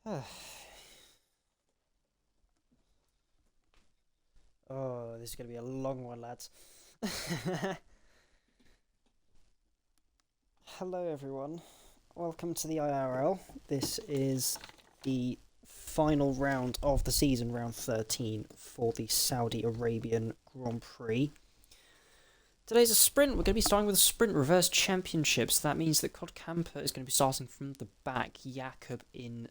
Oh, this is going to be a long one, lads. Hello, everyone. Welcome to the IIRL. This is the final round of the season, round 13, for the Saudi Arabian Grand Prix. Today's a sprint. We're going to be starting with a sprint reverse championships. That means that Codcamper is going to be starting from the back. Jakob in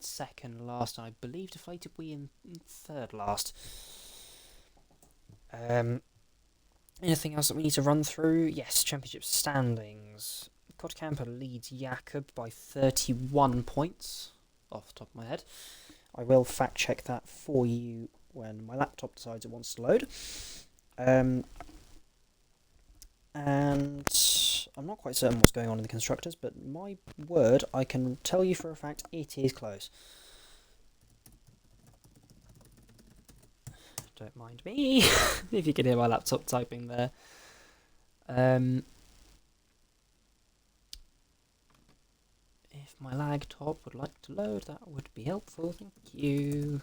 second last, and I believe Deflated we in third last. Anything else that we need to run through? Yes, championship standings. Codcamper leads Jakob by 31 points, off the top of my head. I will fact check that for you when my laptop decides it wants to load. And I'm not quite certain what's going on in the constructors, but my word, I can tell you for a fact it is close. Don't mind me if you can hear my laptop typing there. If my lag top would like to load, that would be helpful. Thank you.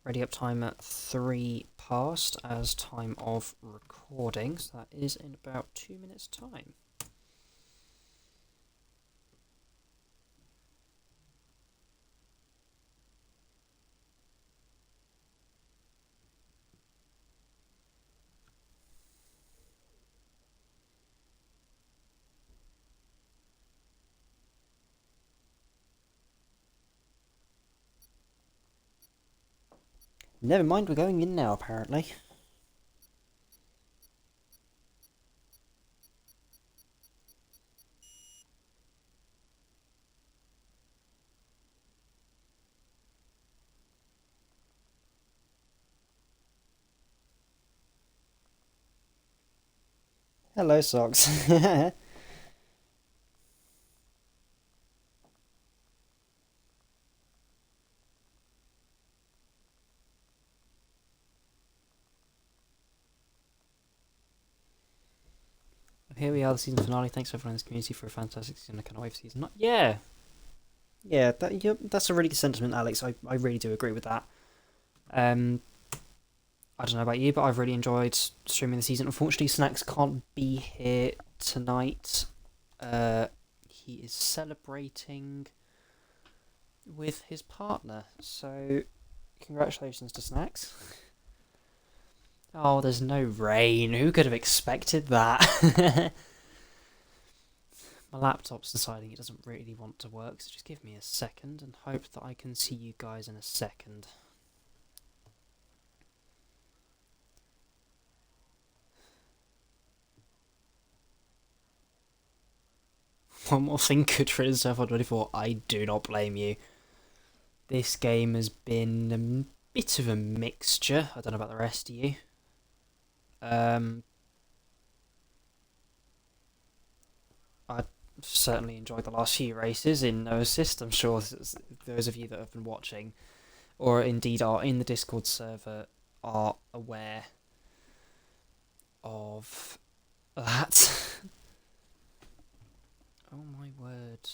Ready up time at 3 past as time of recording, so that is in about 2 minutes' time. Never mind, we're going in now, apparently. Hello, Socks. Here we are, the season finale. Thanks everyone in this community for a fantastic season. I can't wait for season. Yeah, that's a really good sentiment, Alex. I really do agree with that. I don't know about you, but I've really enjoyed streaming the season. Unfortunately, Snacks can't be here tonight. He is celebrating with his partner, so congratulations to Snacks. Oh, there's no rain. Who could have expected that? My laptop's deciding it doesn't really want to work, so just give me a second and hope that I can see you guys in a second. One more thing good for Surf 24. I do not blame you. This game has been a bit of a mixture. I don't know about the rest of you. I certainly enjoyed the last few races in no assist. I'm sure those of you that have been watching, or indeed are in the Discord server, are aware of that. Oh my word.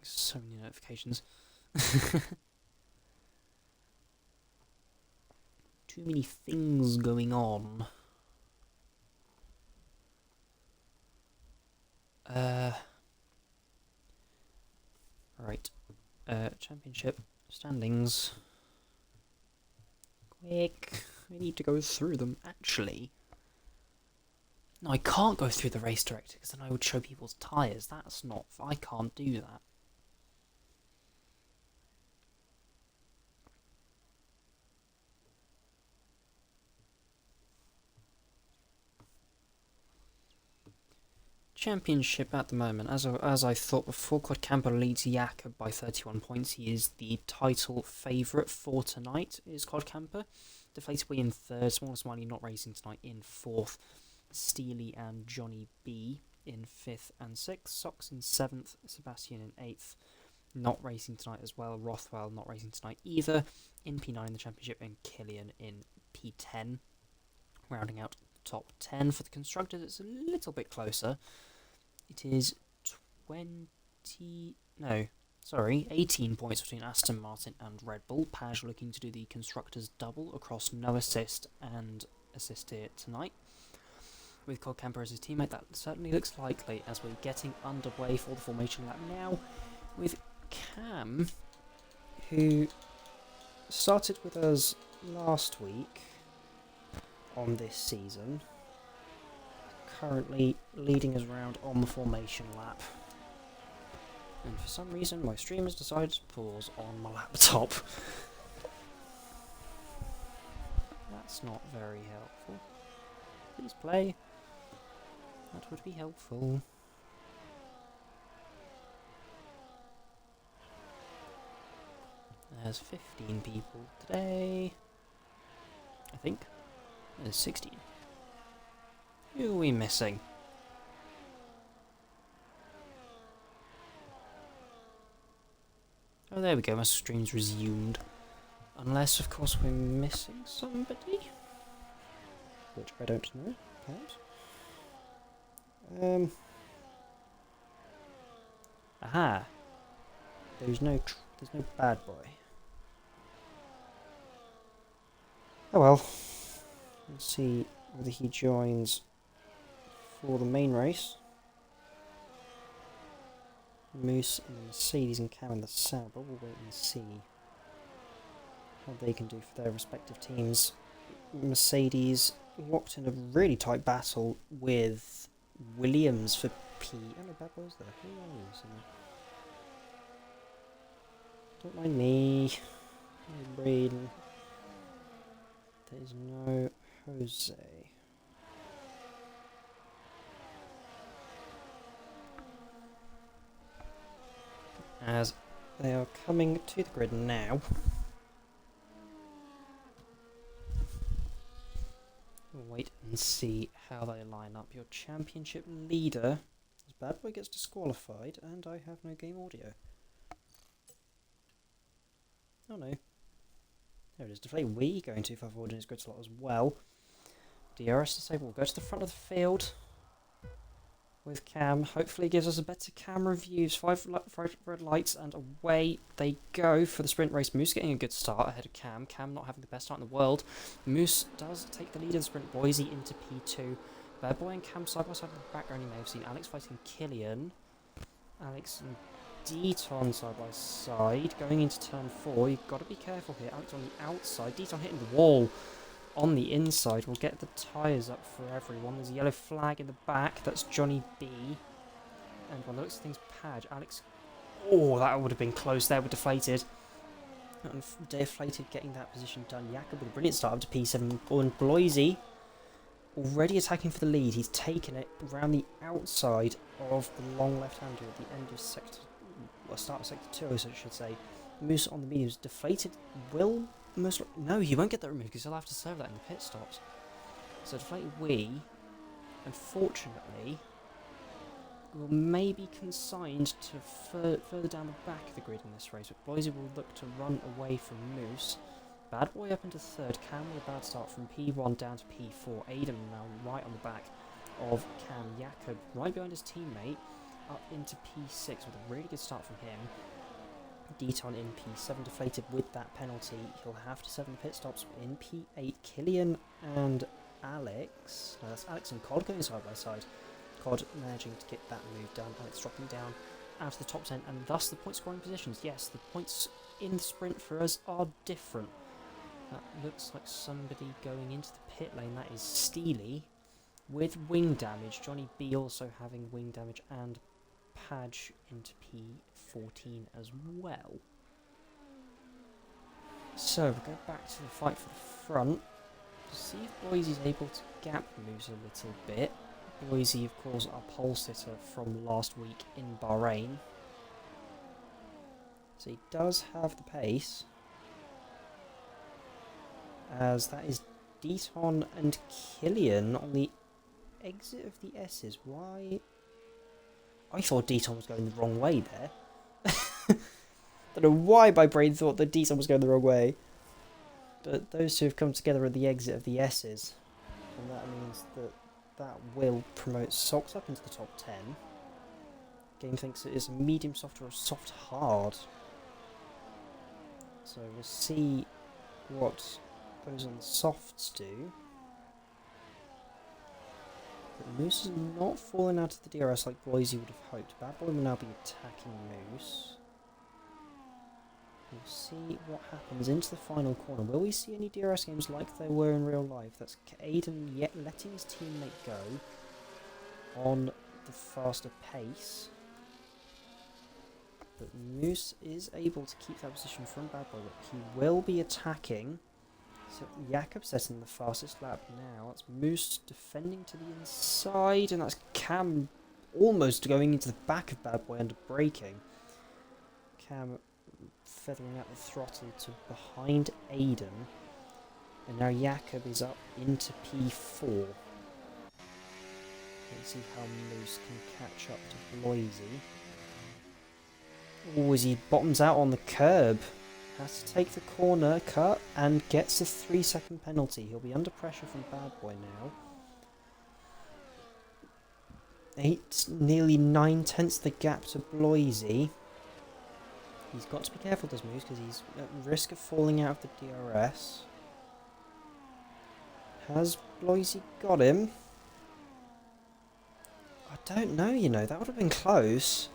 So many notifications. Too many things going on. Right. Championship standings. Quick. I need to go through them, actually. No, I can't go through the race director because then I would show people's tyres. That's not... I can't do that. Championship at the moment, as I thought before, Codcamper leads Jakob by 31 points. He is the title favourite for tonight, is Codcamper. Deflated in third, Small and Smiley not racing tonight in fourth. Steely and Johnny B in 5th and 6th. Socks in 7th. Sebastian in 8th. Not racing tonight as well. Rothwell not racing tonight either. in P9 in the championship, and Killian in P10. Rounding out the top 10 for the constructors, it's a little bit closer. It is 18 points between Aston Martin and Red Bull. Padge looking to do the constructors double across no assist and assist here tonight. With Codcamper as his teammate, that certainly looks likely as we're getting underway for the formation lap now, with Cam, who started with us last week on this season, currently leading us around on the formation lap. And for some reason my stream has decided to pause on my laptop. That's not very helpful. Please play. That would be helpful. There's 15 people today. I think. There's 16. Who are we missing? Oh, there we go, my stream's resumed. Unless, of course, we're missing somebody. Which I don't know, perhaps. Aha! There's no bad boy. Oh well. Let's see whether he joins for the main race. Moose in the Mercedes and Cam in the Sauber. We'll wait and see how they can do for their respective teams. Mercedes locked in a really tight battle with Williams for P. Oh no, bad boys there. Who are you? Don't mind me. No Braden. There's no Jose. As they are coming to the grid now. We'll wait and see how they line up. Your championship leader, as Bad Boy gets disqualified, and I have no game audio. Oh no. There it is. Deflate Wii going too far forward in his grid slot as well. DRS disabled. We'll go to the front of the field with Cam. Hopefully gives us a better camera views. 5 red lights and away they go for the sprint race. Moose getting a good start ahead of Cam. Cam not having the best start in the world. Moose does take the lead in the sprint. Boise into P2. Bad Boy and Cam side by side in the background. You may have seen Alex fighting Killian. Alex and Deton side by side. Going into turn 4. You've got to be careful here. Alex on the outside. Deton hitting the wall. On the inside, we'll get the tyres up for everyone. There's a yellow flag in the back. That's Johnny B. And by the looks of things, Padge. Alex. Oh, that would have been close there with Deflated. And Deflated getting that position done. Jakob with a brilliant start up to P7. And Bloisy already attacking for the lead. He's taken it around the outside of the long left-hander at the end of sector. Well, start of sector 2, I should say. Moose on the mediums. Deflated will. No, he won't get that removed because he'll have to serve that in the pit stops. So Deflated Wii, unfortunately, will maybe consigned to further down the back of the grid in this race. But Bloisy will look to run away from Moose. Bad Boy up into third. Cam with a bad start from P1 down to P4. Aiden now right on the back of Cam. Jakob right behind his teammate up into P6 with a really good start from him. Deton in P7, Deflated with that penalty. He'll have to 7 pit stops in P8. Killian and Alex. No, that's Alex and Cod going side by side. Cod managing to get that move done. Alex dropping down out of the top 10, and thus the point scoring positions. Yes, the points in the sprint for us are different. That looks like somebody going into the pit lane. That is Steely with wing damage. Johnny B also having wing damage, and Padge into P14 as well. So we'll go back to the fight for the front to see if Boise's able to gap Moose a little bit. Boise, of course, our pole sitter from last week in Bahrain. So he does have the pace, as that is Deton and Killian on the exit of the S's. Why? I thought Deton was going the wrong way there. Don't know why my brain thought that Deton was going the wrong way. But those two have come together at the exit of the S's, and that means that that will promote Socks up into the top 10. Game thinks it is a medium soft or a soft hard. So we'll see what those on the softs do. But Moose is not falling out of the DRS like Boise would have hoped. Bad Boy will now be attacking Moose. We'll see what happens into the final corner. Will we see any DRS games like there were in real life? That's Aiden yet letting his teammate go on the faster pace. But Moose is able to keep that position from Bad Boy, but he will be attacking. So Jakob setting the fastest lap now. That's Moose defending to the inside, and that's Cam almost going into the back of Bad Boy under braking. Cam feathering out the throttle to behind Aiden, and now Jakob is up into P4. Let's see how Moose can catch up to Bloisy. Oh, as he bottoms out on the curb. Has to take the corner cut and gets a 3-second penalty. He'll be under pressure from Bad Boy now. Nearly 9/10 the gap to Bloisy. He's got to be careful, does Moose, because he's at risk of falling out of the DRS. Has Bloisy got him? I don't know, you know, that would have been close.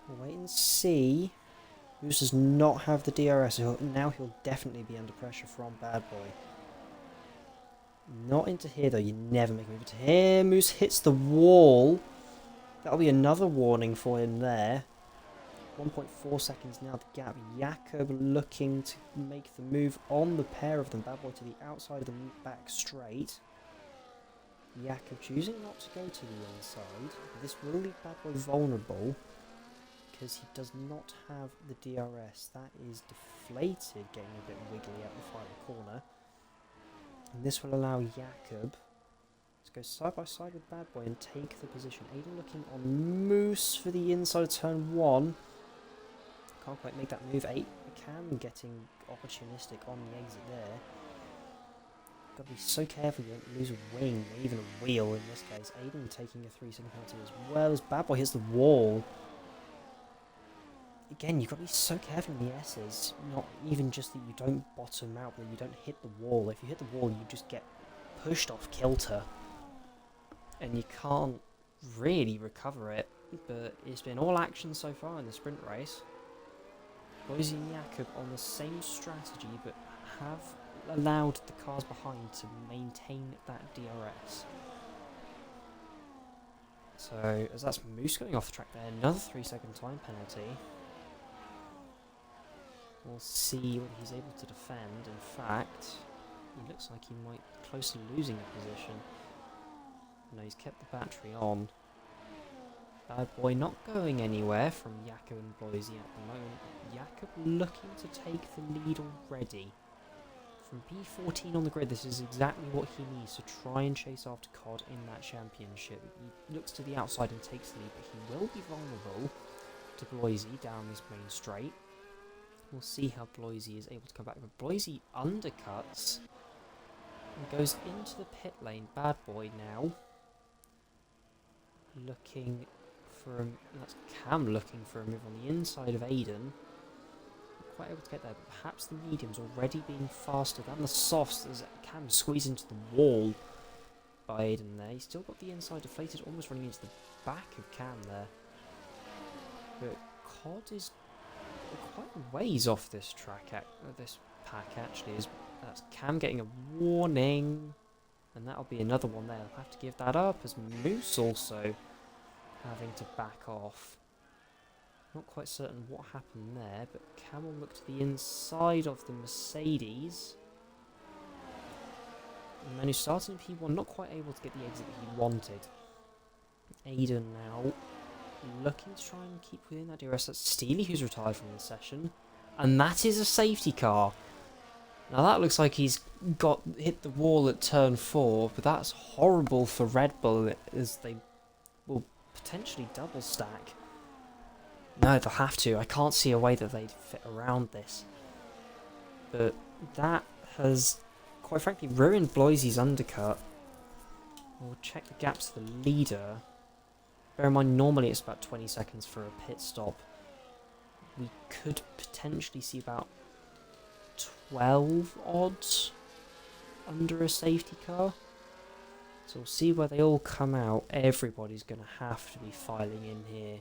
We'll wait and see. Moose does not have the DRS, so now he'll definitely be under pressure from Bad Boy. Not into here though, you never make a move into here. Moose hits the wall. That'll be another warning for him there. 1.4 seconds now the gap. Jakob looking to make the move on the pair of them. Bad Boy to the outside of the back straight. Jakob choosing not to go to the inside. This will leave Bad Boy vulnerable, because he does not have the DRS. That is deflated, getting a bit wiggly out the final corner. And this will allow Jakob to go side by side with Bad Boy and take the position. Aiden looking on Moose for the inside of turn 1. Can't quite make that move. Cam getting opportunistic on the exit there. Got to be so careful you don't lose a wing, or even a wheel in this case. Aiden taking a 3-second penalty as well as Bad Boy hits the wall. Again, you've got to be so careful in the S's, not even just that you don't bottom out, but you don't hit the wall. If you hit the wall, you just get pushed off kilter, and you can't really recover it. But it's been all action so far in the sprint race. Boise and Jakob on the same strategy, but have allowed the cars behind to maintain that DRS. So, as that's Moose going off the track there, another 3-second time penalty. We'll see what he's able to defend. In fact, he looks like he might be close to losing a position. No, he's kept the battery on. Bad Boy not going anywhere from Jakob and Boise at the moment. Jakob looking to take the lead already. From P14 on the grid, this is exactly what he needs to try and chase after COD in that championship. He looks to the outside and takes the lead, but he will be vulnerable to Boise down this main straight. We'll see how Bloisy is able to come back. But Bloisy undercuts and goes into the pit lane. Bad Boy now looking for that's Cam looking for a move on the inside of Aiden. Not quite able to get there, but perhaps the medium's already being faster than the softs as Cam squeezed into the wall by Aiden there. He's still got the inside deflated, almost running into the back of Cam there. But COD is quite a ways off this track, this pack actually. That's Cam getting a warning, and that'll be another one there. I'll have to give that up as Moose also having to back off. Not quite certain what happened there, but Cam will look to the inside of the Mercedes. The man who started in P1, not quite able to get the exit that he wanted. Aiden now looking to try and keep within that DRS. That's Steely who's retired from the session. And that is a safety car. Now that looks like he's hit the wall at turn 4, but that's horrible for Red Bull as they will potentially double stack. No, they'll have to. I can't see a way that they'd fit around this. but that has, quite frankly, ruined Bloisy's undercut. We'll check the gaps to the leader. Bear in mind, normally it's about 20 seconds for a pit stop. We could potentially see about 12 odds under a safety car. So we'll see where they all come out. Everybody's going to have to be filing in here.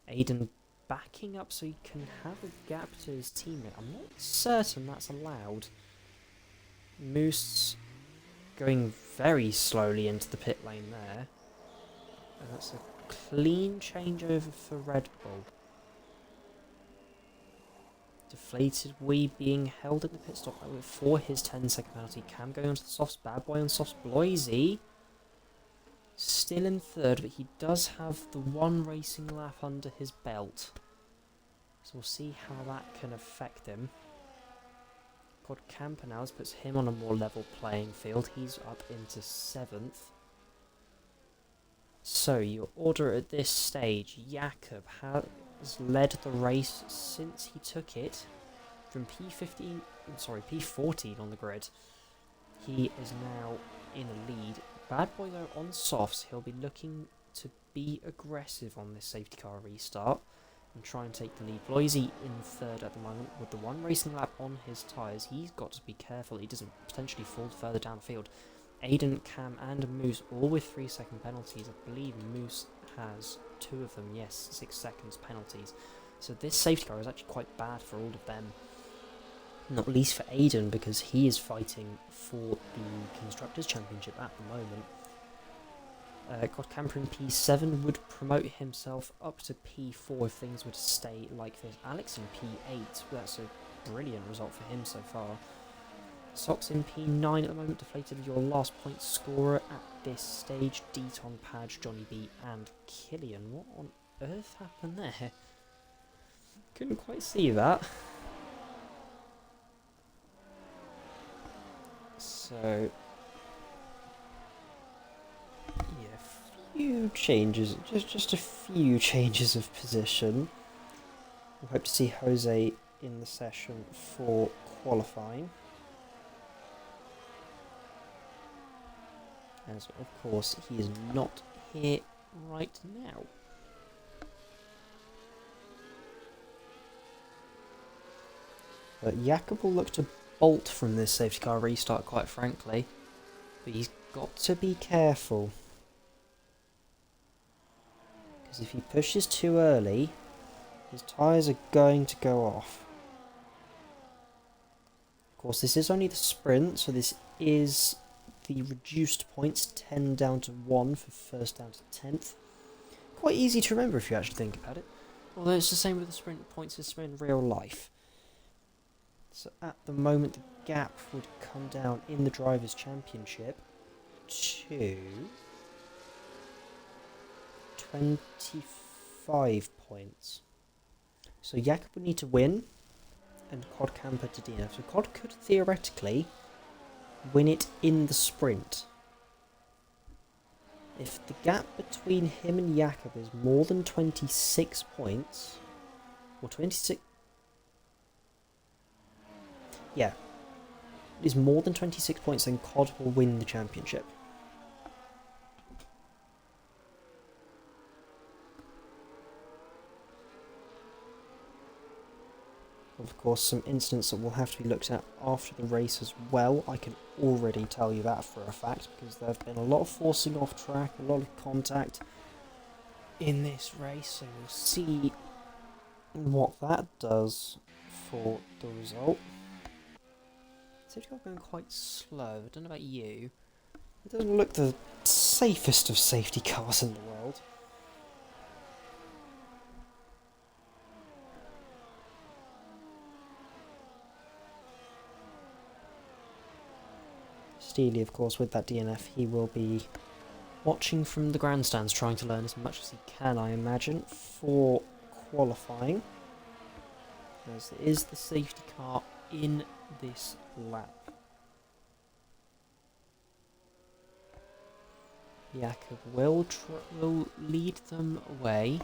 Aiden backing up so he can have a gap to his teammate. I'm not certain that's allowed. Moose going very slowly into the pit lane there. And that's a clean changeover for Red Bull. Deflated Wee being held in the pit stop for his 10-second penalty. Cam going onto the softs. Bad boy on softs. Bloisy still in third, but he does have the one racing lap under his belt. So we'll see how that can affect him. Codcamper now, this puts him on a more level playing field. He's up into 7th. So your order at this stage, Jakob has led the race since he took it from P14 on the grid. He is now in a lead. Bad boy though on softs, he'll be looking to be aggressive on this safety car restart and try and take the lead. Bloisy in third at the moment with the one racing lap on his tyres. He's got to be careful he doesn't potentially fall further down the field. Aiden, Cam and Moose all with 3-second penalties. I believe Moose has 2 of them, yes, 6 seconds penalties. So this safety car is actually quite bad for all of them. Not least for Aiden, because he is fighting for the Constructors' Championship at the moment. Codcamper in P7 would promote himself up to P4 if things were to stay like this. Alex in P8, that's a brilliant result for him so far. Sox in P9 at the moment, deflated your last point scorer at this stage. Deton, Padge, Johnny B and Killian. What on earth happened there? Couldn't quite see that. So, yeah, few changes, just a few changes of position. We'll hope to see Jose in the session for qualifying. As of course he is not here right now. But Jakob will look to bolt from this safety car restart, quite frankly. But he's got to be careful. Because if he pushes too early, his tyres are going to go off. Of course, this is only the sprint, so this is the reduced points, 10 down to 1 for first down to 10th. Quite easy to remember if you actually think about it. Although it's the same with the sprint points as in real life. So at the moment the gap would come down in the Drivers' Championship to 25 points. So Jakob would need to win and Codcamper to DNF. So Cod could theoretically win it in the sprint. If the gap between him and Jakob is more than 26 points, or 26... yeah, is more than 26 points, then Cod will win the championship. Of course, some incidents that will have to be looked at after the race as well. I can already tell you that for a fact, because there have been a lot of forcing off track, a lot of contact in this race, so we'll see what that does for the result. Safety car going quite slow. I don't know about you. It doesn't look the safest of safety cars in the world. Steely, of course, with that DNF, he will be watching from the grandstands, trying to learn as much as he can, I imagine, for qualifying. As it is the safety car in this lap. Jakob will lead them away.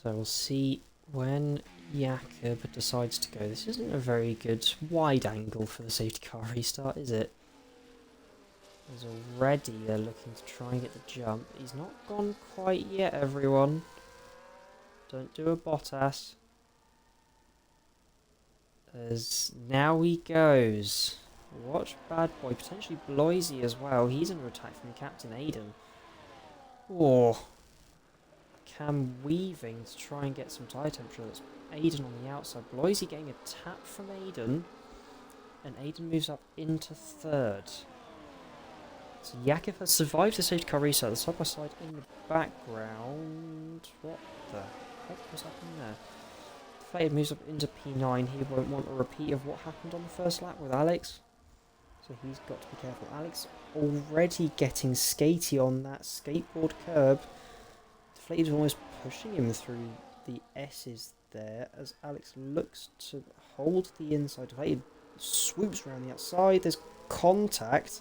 So we'll see when Jakob decides to go. This isn't a very good wide angle for the safety car restart, is it? As already they're looking to try and get the jump. He's not gone quite yet, everyone. Don't do a Bottas. As now he goes. Watch Bad Boy, potentially Bloisy as well. He's under attack from Captain Aiden. Oh, Cam weaving to try and get some tyre temperature. That's Aiden on the outside. Bloisy getting a tap from Aiden. And Aiden moves up into third. So Jakob has survived the safety car restart. The side by side in the background. What the heck was happening there? Deflated moves up into P9. He won't want a repeat of what happened on the first lap with Alex. So he's got to be careful. Alex already getting skatey on that skateboard curb. Deflated almost pushing him through the S's there as Alex looks to hold the inside. Deflated swoops around the outside. There's contact.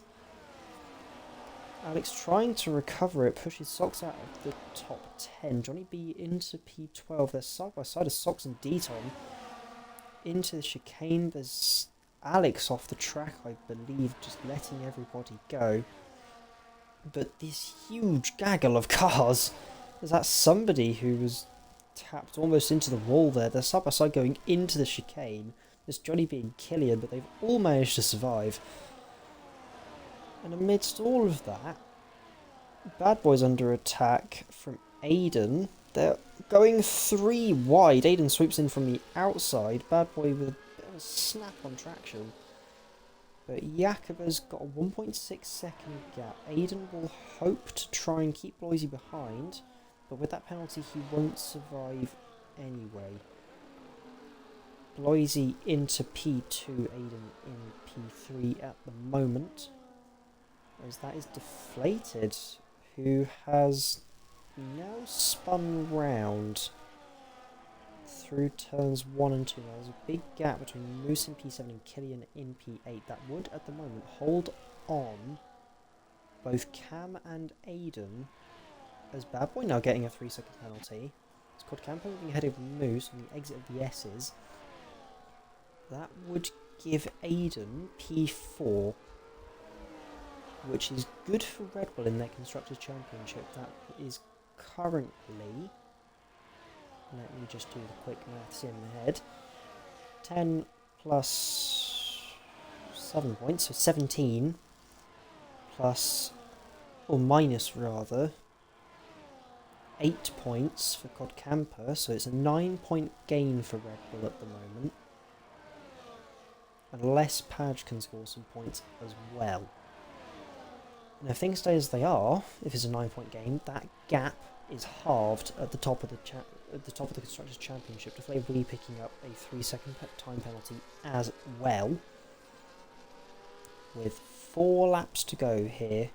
Alex trying to recover it, pushes Socks out of the top 10. Johnny B into P12. They're side by side as Socks and Deton. Into the chicane. There's Alex off the track, I believe, just letting everybody go. But this huge gaggle of cars. There's that somebody who was tapped almost into the wall there. They're side by side going into the chicane. There's Johnny B and Killian, but they've all managed to survive. And amidst all of that, Bad Boy's under attack from Aiden. They're going 3 wide. Aiden swoops in from the outside. Bad Boy with a bit of a snap on traction. But Jakob has got a 1.6 second gap. Aiden will hope to try and keep Bloisy behind. But with that penalty, he won't survive anyway. Bloisy into P2, Aiden in P3 at the moment. As that is Deflated, who has now spun round through turns 1 and 2. Now there's a big gap between Moose in P7 and Killian in P8. That would, at the moment, hold on both Cam and Aiden, as Bad Boy now getting a 3-second penalty. It's Codcamper moving ahead of Moose on the exit of the S's. That would give Aiden P4, which is good for Red Bull in their Constructors' Championship. That is currently, let me just do the quick maths in my head, 10 plus 7 points, so 17, plus, or minus rather, 8 points for Codcamper, so it's a 9-point gain for Red Bull at the moment. Unless Padge can score some points as well. And if things stay as they are, if it's a 9-point game, that gap is halved at the top of the Constructors' Championship. Deflated will be picking up a 3-second time penalty as well. With 4 laps to go here,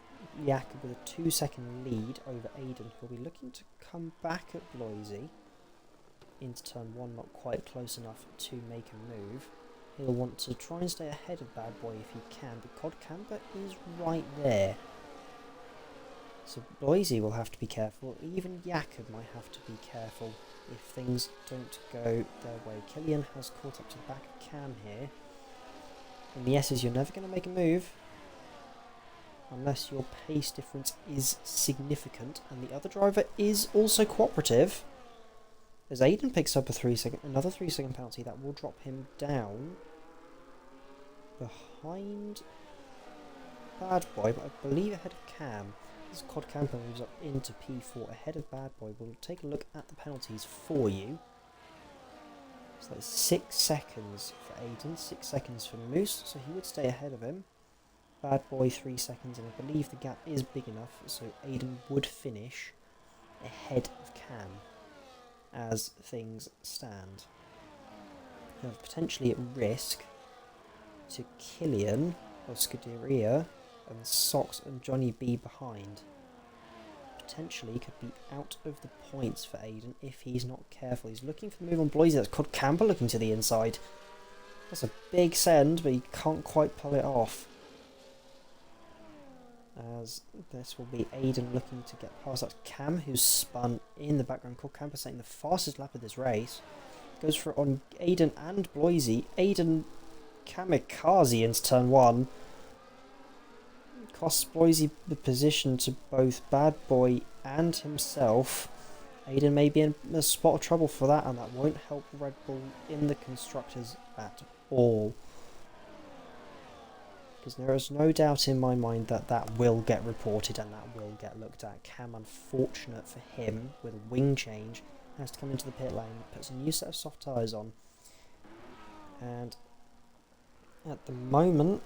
Jakob with a 2-second lead over Aiden, who'll be looking to come back at Bloisy into turn 1, not quite close enough to make a move. He'll want to try and stay ahead of Bad Boy if he can, but Codcamper is right there. So Bloisy will have to be careful. Even Jakob might have to be careful if things don't go their way. Killian has caught up to the back of Cam here. And the S's, you're never going to make a move unless your pace difference is significant. And the other driver is also cooperative. As Aiden picks up another 3-second penalty, that will drop him down behind Bad Boy, but I believe ahead of Cam. As Codcamper moves up into P4 ahead of Bad Boy. We'll take a look at the penalties for you. So that's 6 seconds for Aiden, 6 seconds for Moose, so he would stay ahead of him. Bad Boy 3 seconds, and I believe the gap is big enough, so Aiden would finish ahead of Cam as things stand. Now potentially at risk to Killian or Scuderia and Socks and Johnny B behind. Potentially could be out of the points for Aiden if he's not careful. He's looking for the move on Bloisy. That's Codcamper looking to the inside. That's a big send, but he can't quite pull it off. as this will be Aiden looking to get past that. Cam, who's spun in the background. Codcamper setting the fastest lap of this race. Goes for it on Aiden and Bloisey. Aiden kamikaze into turn 1. Costs Bloisey the position to both Bad Boy and himself. Aiden may be in a spot of trouble for that, and that won't help Red Bull in the constructors at all. Because there is no doubt in my mind that that will get reported and that will get looked at. Cam, unfortunate for him, with a wing change, has to come into the pit lane, puts a new set of soft tyres on. And at the moment,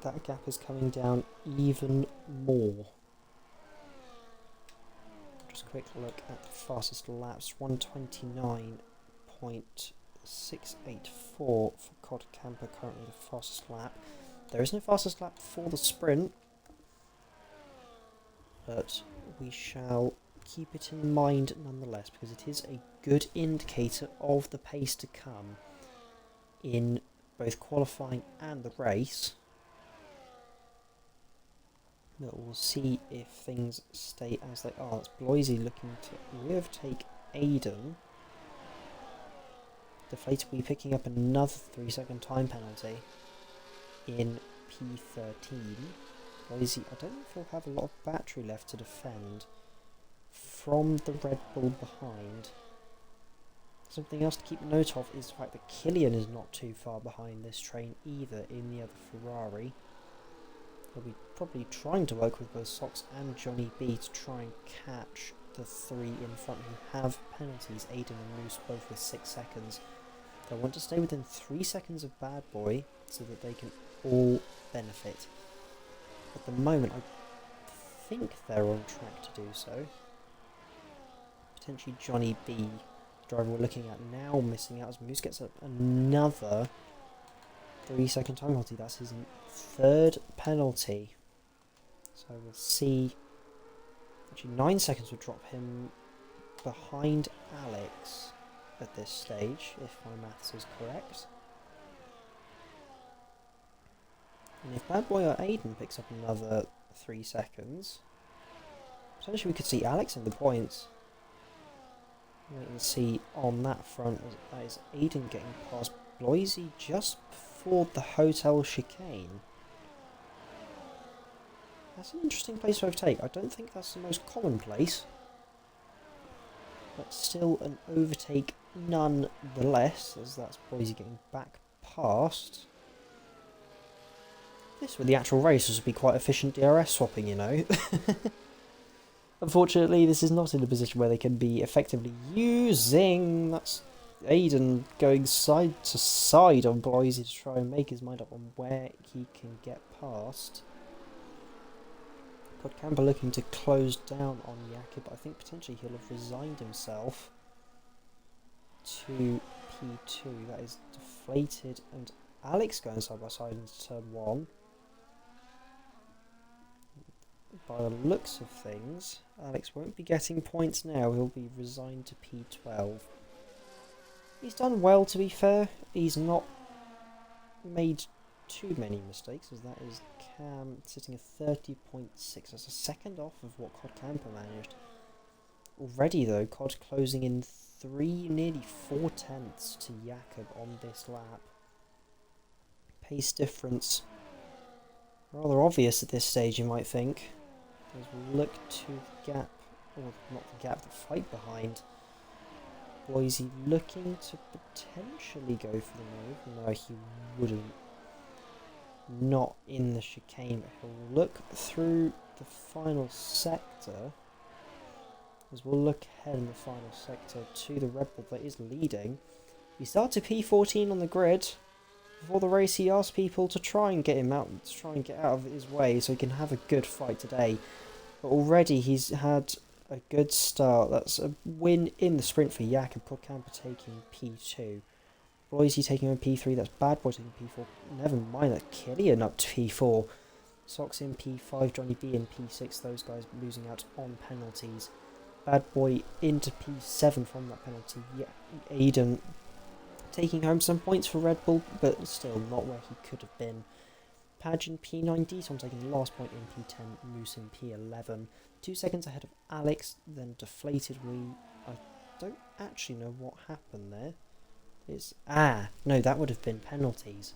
that gap is coming down even more. Just a quick look at the fastest laps. 129.684 for Codcamper, currently the fastest lap. There is no fastest lap for the sprint, but we shall keep it in mind nonetheless, because it is a good indicator of the pace to come in both qualifying and the race. But we'll see if things stay as they are. It's Bloisey looking to overtake Aiden. Deflator will be picking up another 3-second time penalty in P13. Bloisey, I don't know if he'll have a lot of battery left to defend from the Red Bull behind. Something else to keep note of is the fact that Killian is not too far behind this train either in the other Ferrari. He'll be probably trying to work with both Sox and Johnny B to try and catch the 3 in front who have penalties, Aiden and Moose both with 6 seconds. They'll want to stay within 3 seconds of Bad Boy so that they can all benefit. At the moment, I think they're on track to do so. Potentially Johnny B, the driver we're looking at now, missing out as Moose gets another 3-second time penalty. That's his 3rd penalty. So we'll see. Actually, 9 seconds would drop him behind Alex at this stage, if my maths is correct. And if Bad Boy or Aiden picks up another 3 seconds, potentially we could see Alex in the points. Wait and see on that front. That is Aiden getting past Bloisey just before the hotel chicane. That's an interesting place to overtake. I don't think that's the most common place, but still an overtake nonetheless, as that's Bloisey getting back past. This with the actual race would be quite efficient DRS swapping, you know. Unfortunately, this is not in a position where they can be effectively using. That's Aiden going side to side on Bloisey to try and make his mind up on where he can get past. Codcamper looking to close down on Jakob, but I think potentially he'll have resigned himself to P2. That is deflated, and Alex going side by side into turn 1. By the looks of things, Alex won't be getting points now. He'll be resigned to P12. He's done well, to be fair. He's not made too many mistakes, as that is Cam sitting at 30.6. That's a second off of what Codcamper managed. Already though, Cod closing in 3, nearly 4 tenths to Jakob on this lap. Pace difference rather obvious at this stage, you might think. As we look to the gap, or not the gap, the fight behind. Bloisey looking to potentially go for the move. No, he wouldn't. Not in the chicane, but he'll look through the final sector. As we'll look ahead in the final sector to the Red Bull that is leading. He started P14 on the grid. Before the race, he asked people to try and get him out, to try and get out of his way so he can have a good fight today. But already he's had a good start. That's a win in the sprint for Jakob. Codcamper taking P2. Bloisey taking on P3. That's Bad Boy taking P4. Never mind that Killian up to P4. Sox in P5. Johnny B in P6. Those guys losing out on penalties. Bad Boy into P7 from that penalty. Yeah, Aiden taking home some points for Red Bull, but still not where he could have been. Padge in P90, so I'm taking the last point in P10, Moose in P11. 2 seconds ahead of Alex, then deflated Wee. I don't actually know what happened there. No, that would have been penalties.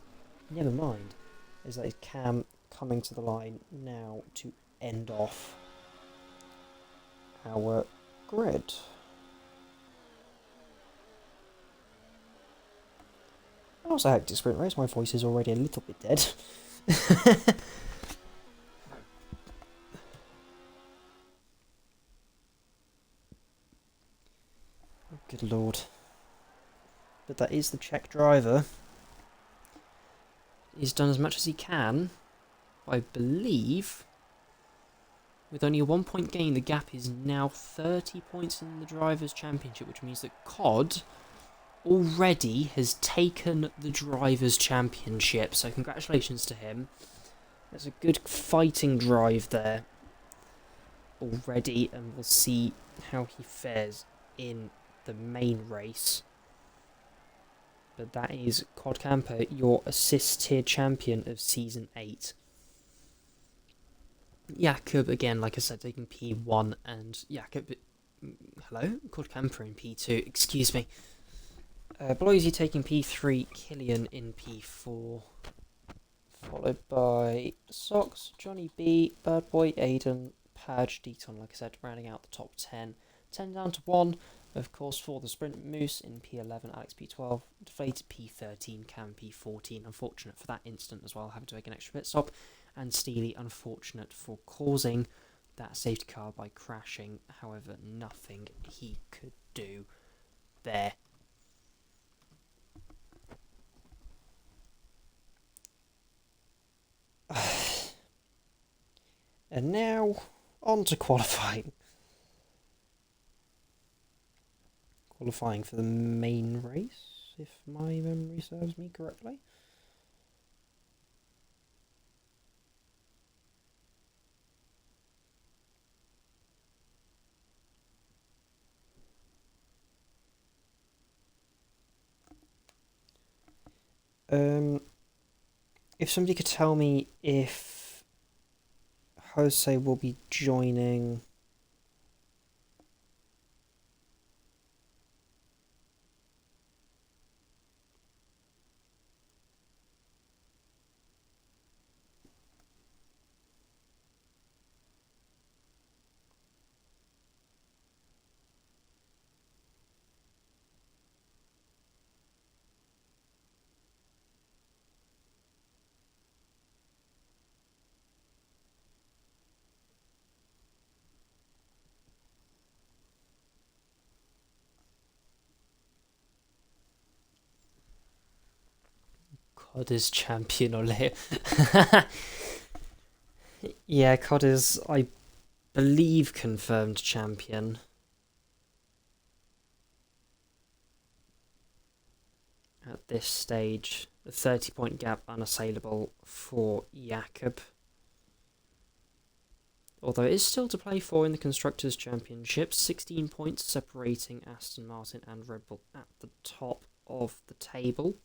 Never mind. Is that Cam coming to the line now to end off our grid. That was a hectic sprint race. My voice is already a little bit dead. Oh, good lord. But that is the Czech driver. He's done as much as he can. I believe, with only a 1 point gain, the gap is now 30 points in the Drivers' Championship, which means that COD already has taken the Drivers' Championship. So congratulations to him. There's a good fighting drive there already, and we'll see how he fares in the main race. But that is Codcamper, your assist tier champion of Season 8. Jakob, again, like I said, taking P1, and Jakob... Hello? Codcamper in P2, excuse me. Bloisy taking P3, Killian in P4. Followed by Socks, Johnny B, Birdboy, Aiden, Padge, Deaton, like I said, rounding out the top 10. 10 down to 1, of course, for the sprint. Moose in P11, Alex P12, deflated P13, Cam P14. Unfortunate for that instant as well, having to make an extra pit stop. And Steely, unfortunate for causing that safety car by crashing. However, nothing he could do there. And now, on to qualifying. Qualifying for the main race, if my memory serves me correctly. If somebody could tell me if Jose will be joining COD is champion or Leo. Yeah, COD is, I believe, confirmed champion. At this stage, the 30-point gap unassailable for Jakob. Although it is still to play for in the Constructors' Championship, 16 points separating Aston Martin and Red Bull at the top of the table.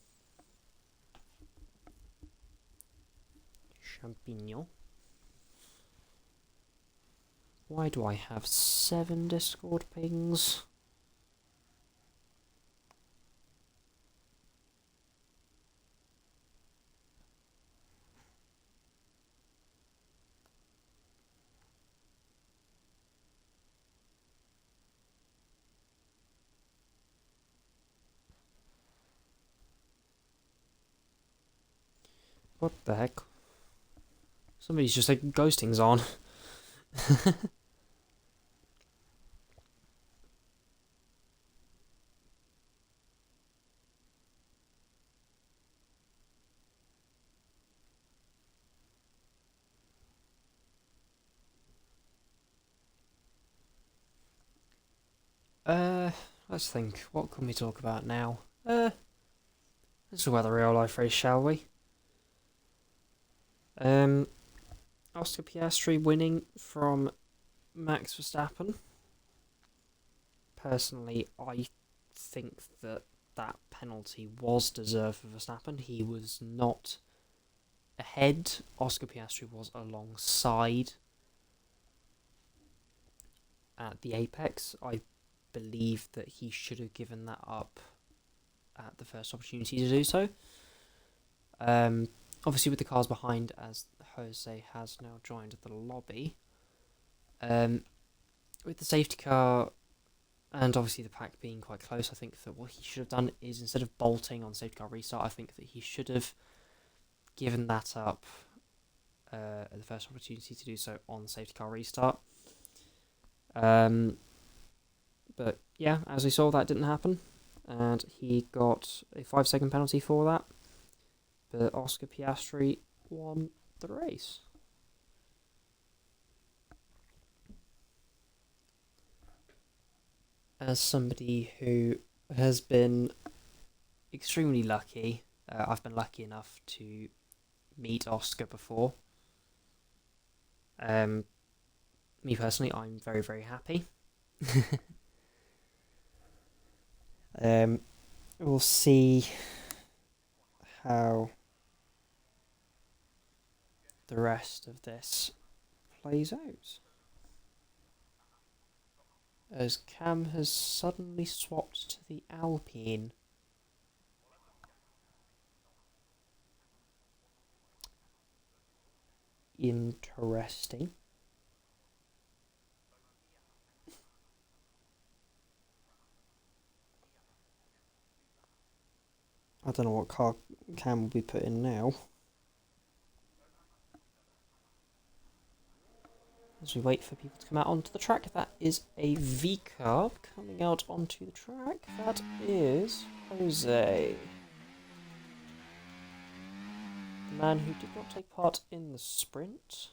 Champignon. Why do I have 7 Discord pings? What the heck? Somebody's just like ghosting's on. Let's think. What can we talk about now? Let's talk about the real life race, shall we? Oscar Piastri winning from Max Verstappen. Personally, I think that that penalty was deserved for Verstappen. He was not ahead. Oscar Piastri was alongside at the apex. I believe that he should have given that up at the first opportunity to do so. Obviously with the cars behind, as Jose has now joined the lobby, with the safety car and obviously the pack being quite close, I think that what he should have done is, instead of bolting on safety car restart, I think that he should have given that up at the first opportunity to do so on the safety car restart. But yeah, as we saw, that didn't happen, and he got a 5-second penalty for that. But Oscar Piastri won the race. As somebody who has been extremely lucky, I've been lucky enough to meet Oscar before. Me personally, I'm very, very happy. We'll see how the rest of this plays out, as Cam has suddenly swapped to the Alpine. Interesting. I don't know what car Cam will be put in now. As we wait for people to come out onto the track, that is a V car coming out onto the track. That is Jose, the man who did not take part in the sprint,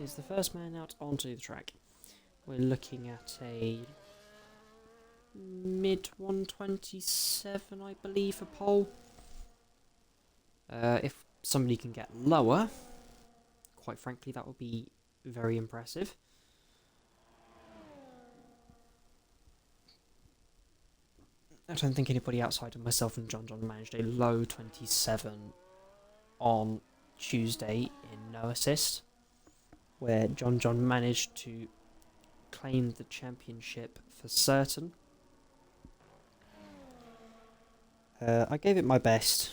is the first man out onto the track. We're looking at a mid 127, I believe, for pole. If somebody can get lower, quite frankly, that would be very impressive. I don't think anybody outside of myself and John managed a low 27 on Tuesday in no assist, where John managed to claim the championship for certain. I gave it my best,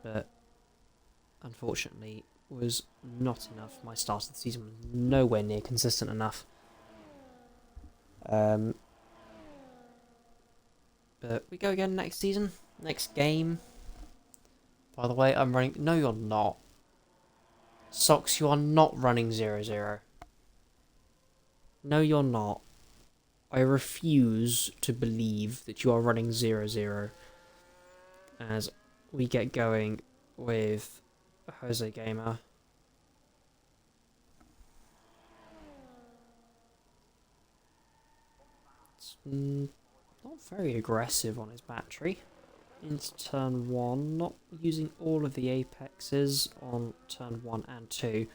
but unfortunately was not enough. My start of the season was nowhere near consistent enough. But we go again next season, next game. By the way, I'm running... No, you're not. Socks, you are not running 0-0. No, you're not. I refuse to believe that you are running 0-0. As we get going with JoseGamer. It's not very aggressive on his battery. Into turn 1, not using all of the apexes on turn 1 and 2.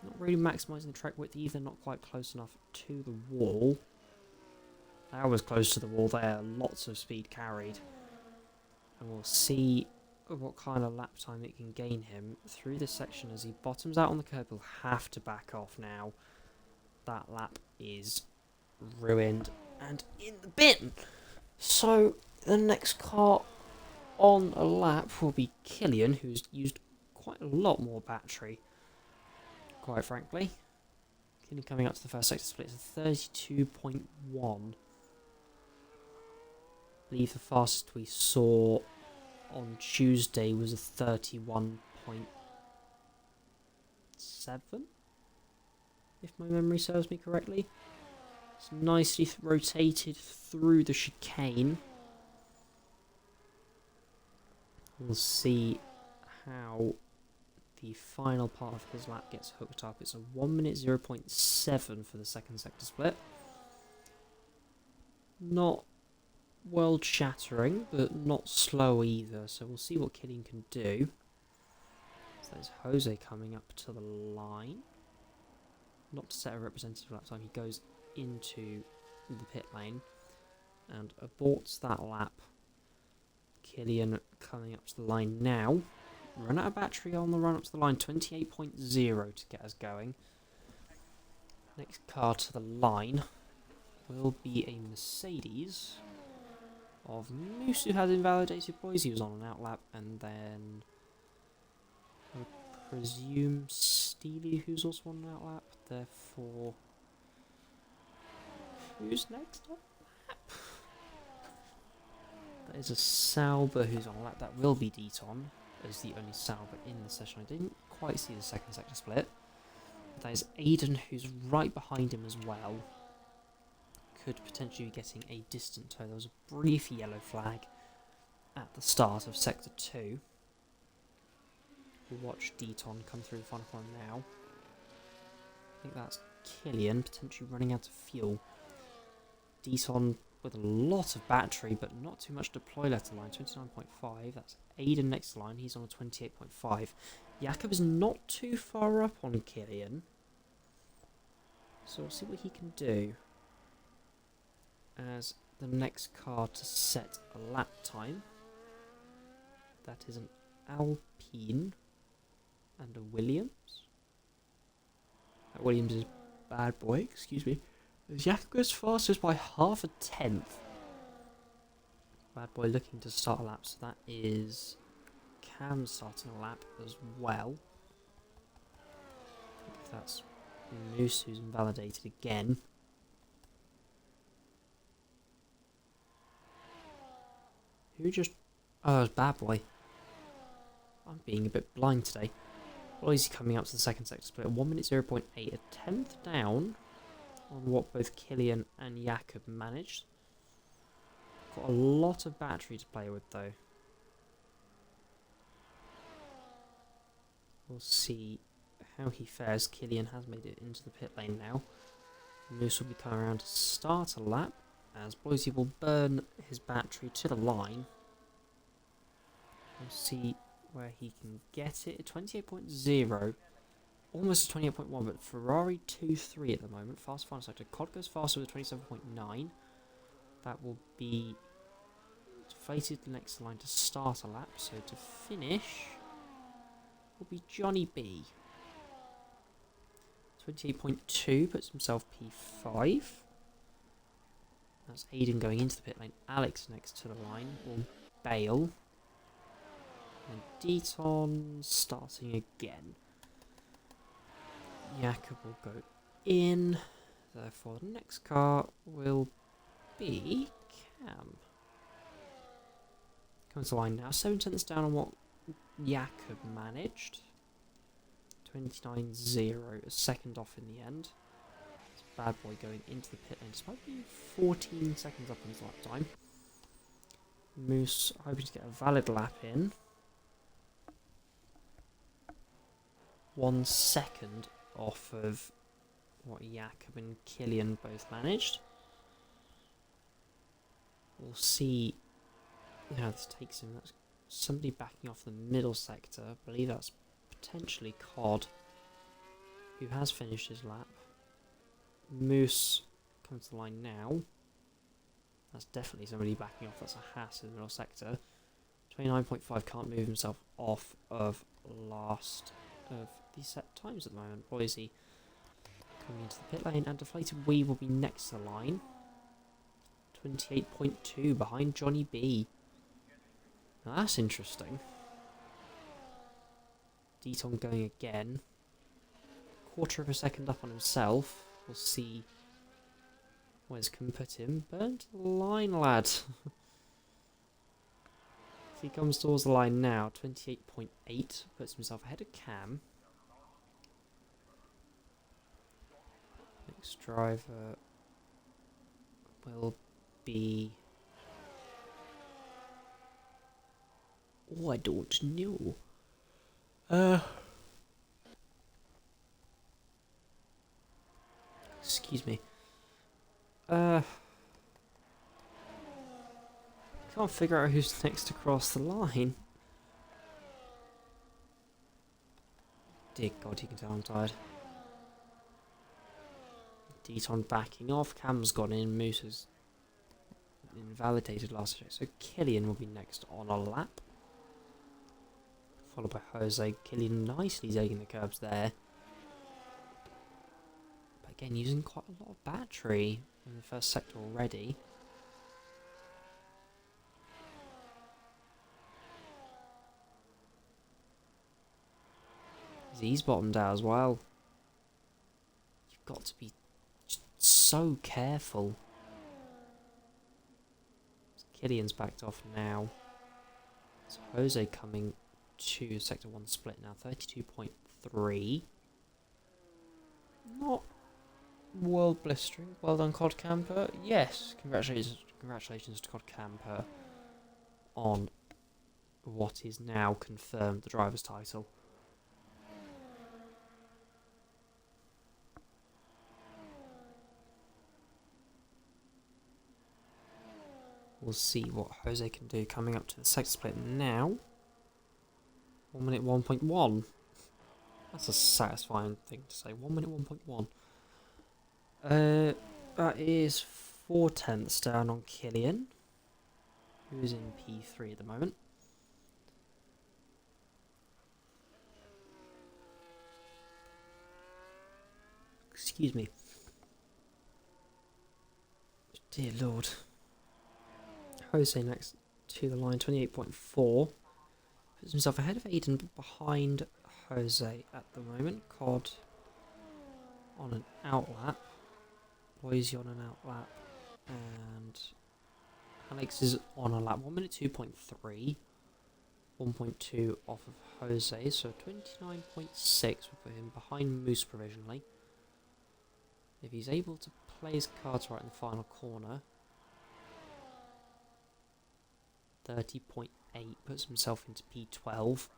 Not really maximising the track width either, not quite close enough to the wall. I was close to the wall there, lots of speed carried. And we'll see what kind of lap time it can gain him through this section. As he bottoms out on the curb, he'll have to back off now. That lap is ruined and in the bin. So the next car on a lap will be Killian, who's used quite a lot more battery, quite frankly. Killian coming up to the first sector split is a 32.1. I believe the fastest we saw on Tuesday was a 31.7, if my memory serves me correctly. It's nicely rotated through the chicane. We'll see how the final part of his lap gets hooked up. It's a 1 minute 0.7 for the second sector split. Not world shattering, but not slow either, so we'll see what Killian can do. So there's Jose coming up to the line. Not to set a representative lap time, he goes into the pit lane and aborts that lap. Killian coming up to the line now run out of battery on the run up to the line. 28.0 to get us going. Next car to the line will be a Mercedes of Moose, who has invalidated boys. He was on an outlap, and then I presume Steely, who's also on an outlap. Therefore, who's next up? That is a Sauber who's on a lap. That will be Deton as the only Sauber in the session. I didn't quite see the second sector split. That is Aiden, who's right behind him as well. Could potentially be getting a distant tow. There was a brief yellow flag at the start of Sector 2. We'll watch Deton come through the final corner now. I think that's Killian, potentially running out of fuel. Deton with a lot of battery, but not too much deploy left to line, 29.5. That's Aiden next to line, he's on a 28.5. Jakob is not too far up on Killian, so we'll see what he can do. As the next car to set a lap time, that is an Alpine and a Williams. That Williams is bad boy, excuse me. Jakob goes fastest by half a tenth. Bad boy looking to start a lap, so that is Cam starting a lap as well. I think that's Moose who's invalidated again. Who just... Oh, that was Bad Boy. I'm being a bit blind today. Well, he's coming up to the second sector split. 1 minute 0.8. A tenth down on what both Killian and Jakob managed. Got a lot of battery to play with though. We'll see how he fares. Killian has made it into the pit lane now. Moose will be coming around to start a lap, as Boise will burn his battery to the line. We'll see where he can get it. 28.0, almost 28.1, but Ferrari 2.3 at the moment. Fast final sector. Cod goes faster with 27.9. That will be deflated the next line to start a lap. So to finish will be Johnny B. 28.2 puts himself P5. That's Aiden going into the pit lane. Alex next to the line will bail. And Deton starting again. Jakob will go in. Therefore, the next car will be Cam. Coming to the line now. 7 tenths down on what Jakob managed. 29.0, a second off in the end. It's Bad Boy going into the pit lane. Despite being 14 seconds up on his lap time. Moose hoping to get a valid lap in. 1 second off of what Jakob and Killian both managed. We'll see how this takes him. That's somebody backing off the middle sector. I believe that's potentially Cod, who has finished his lap. Moose comes to the line now. That's definitely somebody backing off. That's a Haas in the middle sector. 29.5 can't move himself off of last of the set times at the moment. Boise coming into the pit lane, and Deflated Wee will be next to the line. 28.2 behind Johnny B. Now that's interesting. Deton going again. Quarter of a second up on himself. We'll see where's can put him. Burn to the line, lad. He comes towards the line now. 28.8 puts himself ahead of Cam. Next driver will be... Oh, I don't know. Excuse me. Can't figure out who's next to cross the line. Dear God, you can tell I'm tired. Deton backing off. Cam's gone in. Moose has invalidated last year. So Killian will be next on a lap. Followed by Jose. Killian nicely zagging the curbs there. But again, using quite a lot of battery in the first sector already. He's bottomed out as well. You've got to be just so careful. Killian's backed off now. So Jose coming to sector 1 split now, 32.3. Not world blistering. Well done, Codcamper. Yes, congratulations to Codcamper on what is now confirmed the driver's title. We'll see what Jose can do coming up to the sector split now. 1 minute 1.1. That's a satisfying thing to say. 1 minute 1.1. That is 4/10 down on Killian, who's in P3 at the moment. Excuse me. Dear Lord. Jose next to the line, 28.4. Puts himself ahead of Aiden, but behind Jose at the moment. Cod on an outlap. Boise on an outlap. And Alex is on a lap. 1 minute 2.3. 1.2 off of Jose. So 29.6 will put him behind Moose provisionally. If he's able to play his cards right in the final corner, 30.8 puts himself into P12.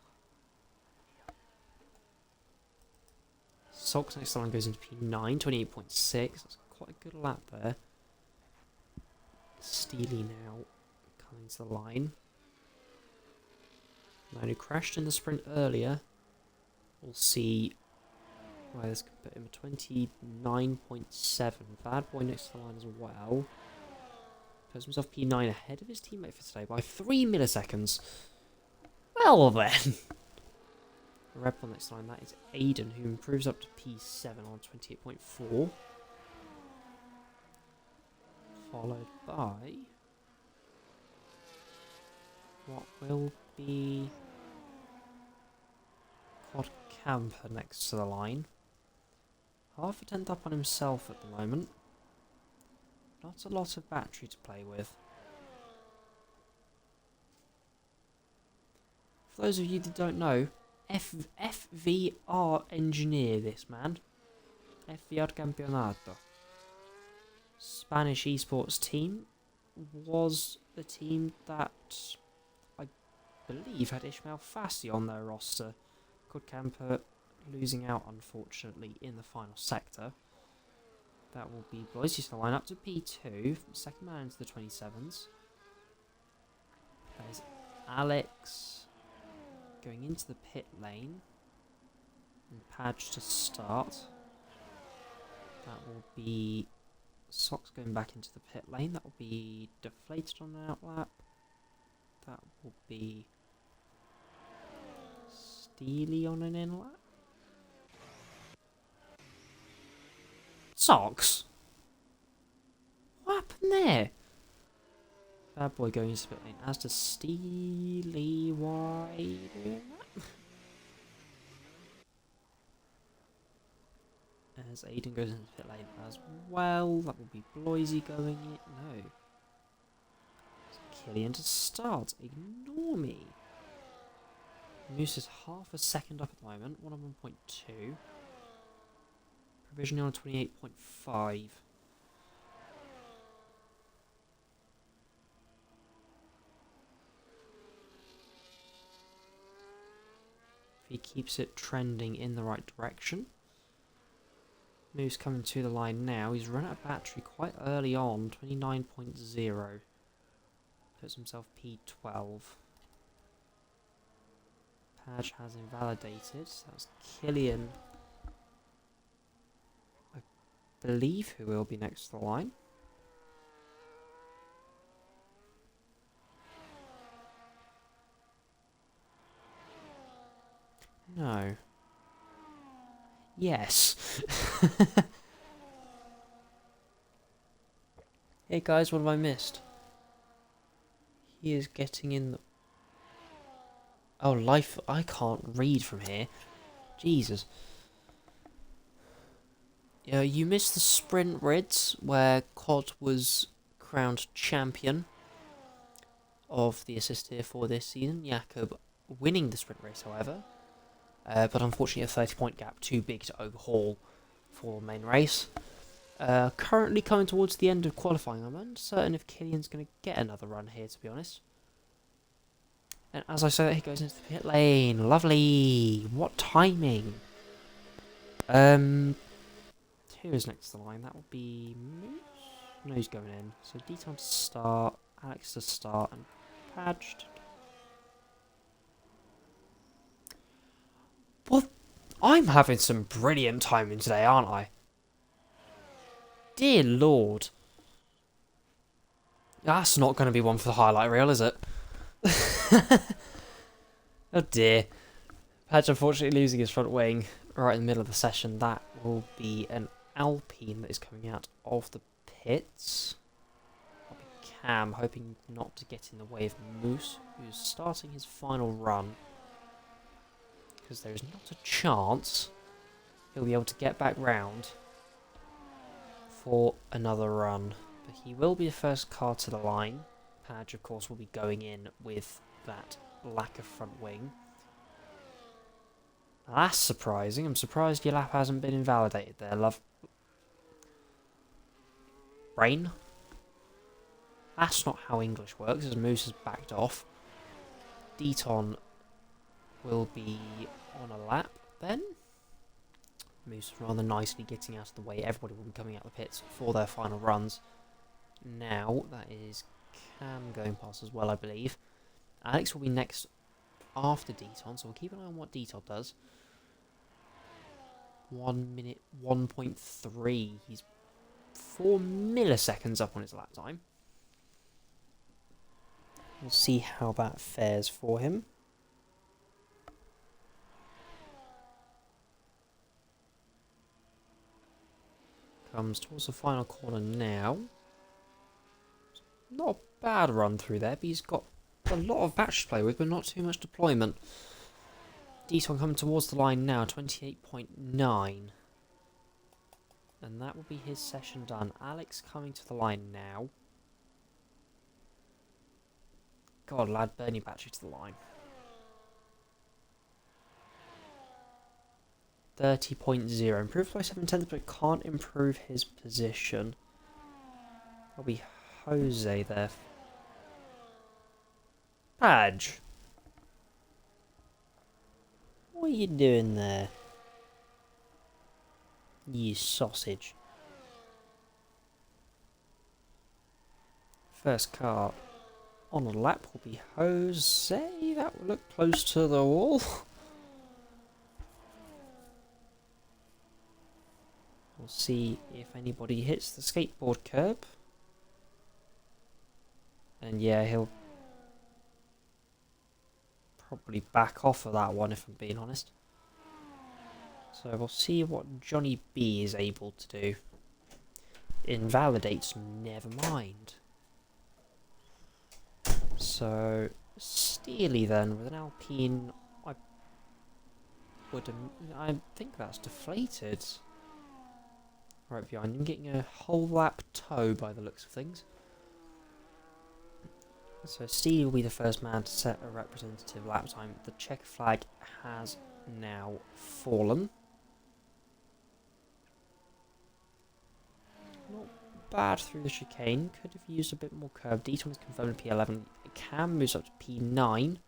Socks next line goes into P9, 28.6. That's quite a good lap there. Steely now coming to the line. Man who crashed in the sprint earlier. We'll see where this could put him at 29.7. Bad boy next to the line as well. Puts himself P9 ahead of his teammate for today by 3 milliseconds. Well then. The red one next line, that is Aiden, who improves up to P7 on 28.4. Followed by what will be Codcamper next to the line. Half a tenth up on himself at the moment. Not a lot of battery to play with. For those of you that don't know, FVR engineer this man. FVR Campeonato. Spanish esports team was the team that I believe had Ishmael Fassi on their roster. Codcamper losing out unfortunately in the final sector. That will be Boise to the line up to P2, second man into the 27s. There's Alex going into the pit lane. And Padge to start. That will be Socks going back into the pit lane. That will be Deflated on an outlap. That will be Steely on an inlap. Socks? What happened there? Bad boy going into the pit lane. As does Steely. Why are you doing that? As Aiden goes into the pit lane as well. That will be Bloisy going in. No. Killian to start. Ignore me. Moose is half a second up at the moment. 101.2. Provisionally on 28.5. If he keeps it trending in the right direction. Moose coming to the line now. He's run out of battery quite early on. 29.0. Puts himself P12. Padge has invalidated. That was Killian. I believe who will be next to the line. No. Yes. Hey guys, what have I missed? He is getting in the... Oh, life... I can't read from here. Jesus. Yeah, you missed the sprint rids, where Cod was crowned champion of the assist here for this season. Jakob winning the sprint race, however. But unfortunately a 30-point gap too big to overhaul for the main race. Currently coming towards the end of qualifying. I'm uncertain if Killian's going to get another run here, to be honest. And as I say that, he goes into the pit lane. Lovely! What timing! Who is next to the line? That would be Moose? No, he's going in. So D-Time to start, Alex to start, and Padge. Well, I'm having some brilliant timing today, aren't I? Dear Lord. That's not going to be one for the highlight reel, is it? Oh dear. Padge unfortunately losing his front wing right in the middle of the session. That will be an Alpine that is coming out of the pits. That'll be Cam, hoping not to get in the way of Moose, who's starting his final run. Because there is not a chance he'll be able to get back round for another run. But he will be the first car to the line. Padge, of course, will be going in with that lack of front wing. Now, that's surprising. I'm surprised your lap hasn't been invalidated there, love. Rain? That's not how English works, as Moose has backed off. Deton will be on a lap then. Moose rather nicely getting out of the way. Everybody will be coming out of the pits for their final runs. Now, that is Cam going past as well, I believe. Alex will be next after Deton, so we'll keep an eye on what Deton does. 1 minute 1.3. He's 4 milliseconds up on his lap time. We'll see how that fares for him. Comes towards the final corner now. Not a bad run through there, but he's got a lot of batch to play with, but not too much deployment. Deton coming towards the line now, 28.9. And that will be his session done. Alex coming to the line now. God, lad, burn your battery to the line. 30.0. Improved by 7/10, but can't improve his position. That'll be Jose there. Padge. What are you doing there? You sausage. First car on a lap will be Jose. That will look close to the wall. We'll see if anybody hits the skateboard curb. And yeah, he'll probably back off of that one, if I'm being honest. So we'll see what Johnny B is able to do. Invalidates, never mind. So Steely then with an Alpine. I think that's deflated. Right behind him, getting a whole lap tow by the looks of things. So Steely will be the first man to set a representative lap time. The checker flag has now fallen. Not bad through the chicane. Could have used a bit more curve. Deton is confirmed to P11. Cam moves up to P9.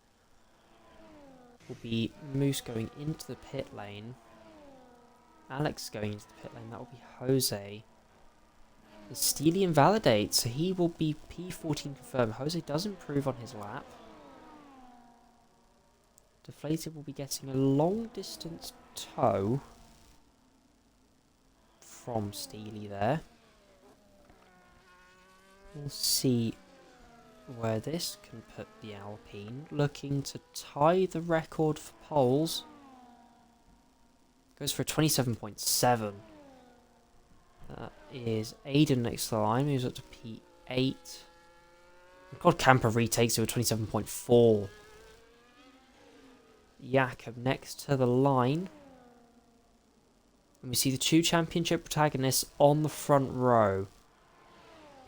Will be Moose going into the pit lane. Alex going into the pit lane. That will be Jose. Steely invalidates, so he will be P14 confirmed. Jose does improve on his lap. Deflated will be getting a long distance tow from Steely there. We'll see where this can put the Alpine. Looking to tie the record for poles. Goes for a 27.7. That is Aiden next to the line, moves up to P8. Codcamper retakes it with 27.4. Jakob next to the line. And we see the two championship protagonists on the front row.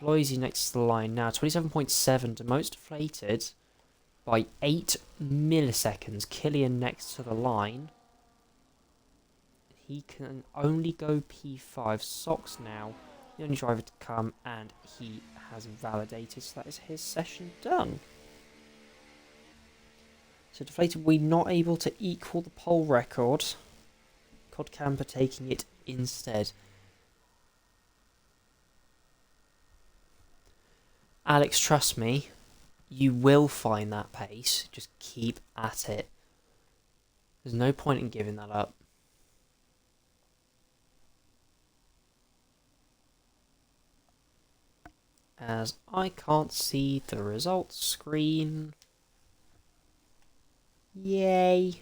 Bloisey next to the line now, 27.7 to most deflated by 8 milliseconds. Killian next to the line. He can only go P5. Socks now, the only driver to come, and he has validated, so that is his session done. So deflated, we're not able to equal the pole record. Codcamper taking it instead. Alex, trust me, you will find that pace. Just keep at it. There's no point in giving that up. As I can't see the results screen. Yay!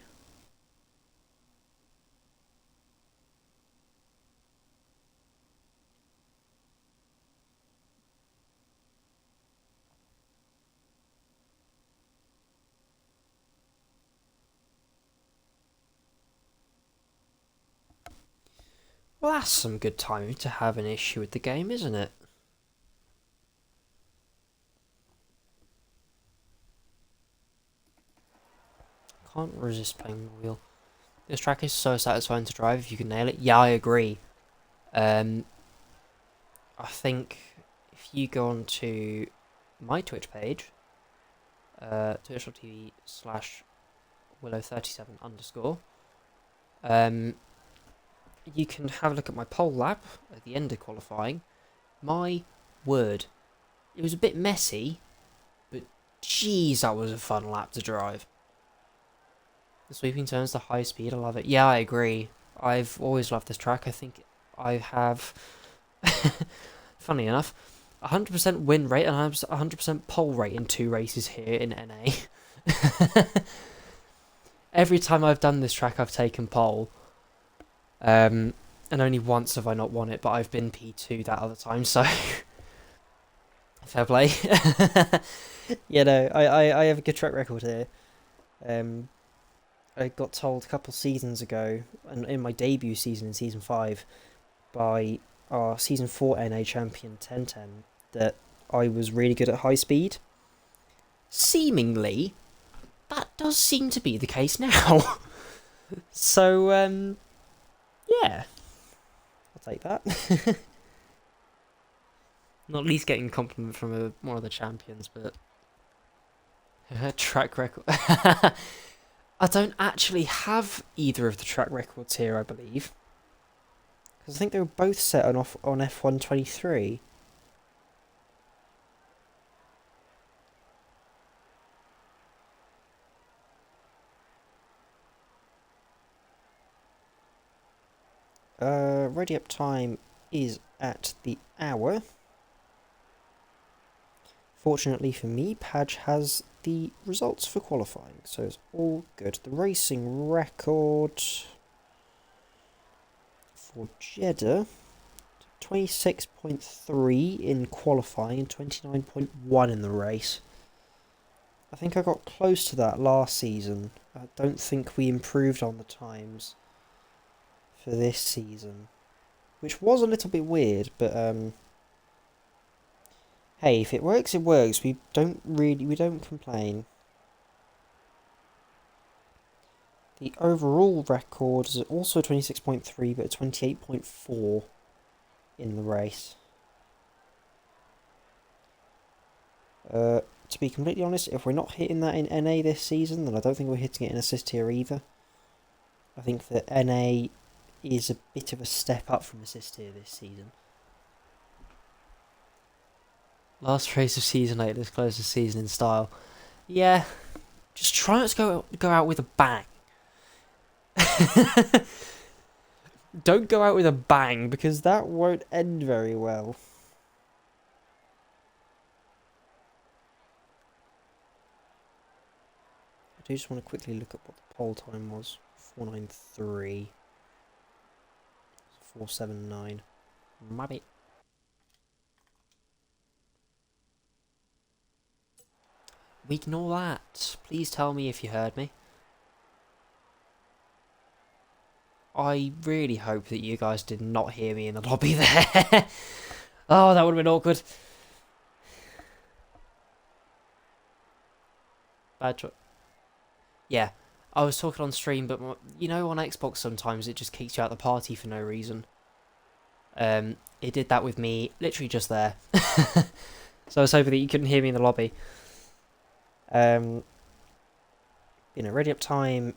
Well, that's some good timing to have an issue with the game, isn't it? Can't resist playing the wheel. This track is so satisfying to drive if you can nail it. Yeah, I agree. I think if you go on to my Twitch page, twitch.tv/Willow37_, you can have a look at my pole lap at the end of qualifying. My word, it was a bit messy, but geez, that was a fun lap to drive. The sweeping turns, the high speed, I love it. Yeah, I agree. I've always loved this track. I think I have, funny enough, 100% win rate and 100% pole rate in 2 races here in NA. Every time I've done this track, I've taken pole. And only once have I not won it, but I've been P2 that other time, so fair play. Yeah, no, I have a good track record here. I got told a couple seasons ago, and in my debut season in Season 5, by our Season 4 NA champion 1010, that I was really good at high speed. Seemingly, that does seem to be the case now. So, yeah. I'll take that. Not least getting a compliment from one of the champions, but track record. I don't actually have either of the track records here, I believe. Because I think they were both set on F123. Ready up time is at the hour. Fortunately for me, Padge has the results for qualifying, so it's all good. The racing record for Jeddah, 26.3 in qualifying and 29.1 in the race. I think I got close to that last season. I don't think we improved on the times for this season, which was a little bit weird, but hey, if it works, it works. We don't complain. The overall record is also 26.3, but 28.4 in the race. To be completely honest, if we're not hitting that in NA this season, then I don't think we're hitting it in assist here either. I think that NA is a bit of a step up from assist here this season. Last race of Season 8, let's close the season in style. Yeah, just try not to go out with a bang. Don't go out with a bang, because that won't end very well. I do just want to quickly look at what the pole time was. 4:93. 479. Maybe. We ignore that. Please tell me if you heard me. I really hope that you guys did not hear me in the lobby there. Oh, that would have been awkward. Bad choice. Yeah, I was talking on stream, but you know on Xbox sometimes it just kicks you out of the party for no reason. It did that with me literally just there. So I was hoping that you couldn't hear me in the lobby. You know, ready up time,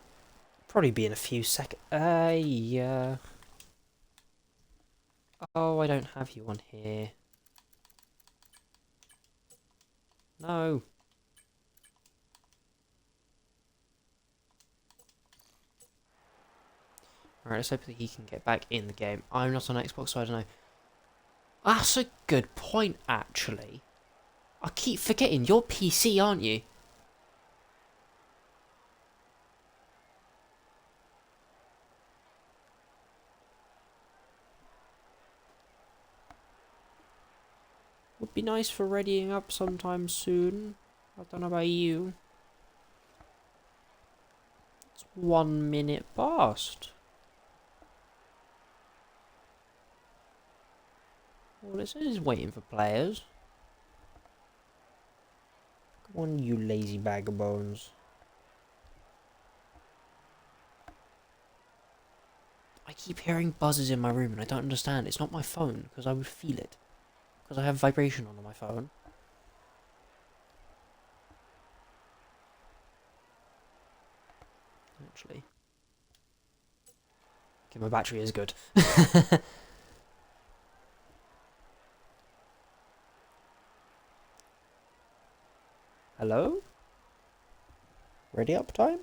probably be in a few seconds. Yeah. Oh, I don't have you on here. No. Alright, let's hope that he can get back in the game. I'm not on Xbox, so I don't know. That's a good point, actually. I keep forgetting, you're PC, aren't you? Would be nice for readying up sometime soon. I don't know about you. It's 1 minute past. All it says is waiting for players. Come on, you lazy bag of bones. I keep hearing buzzes in my room and I don't understand. It's not my phone, because I would feel it. Because I have vibration on my phone. Actually. Okay, my battery is good. Hello? Ready up time?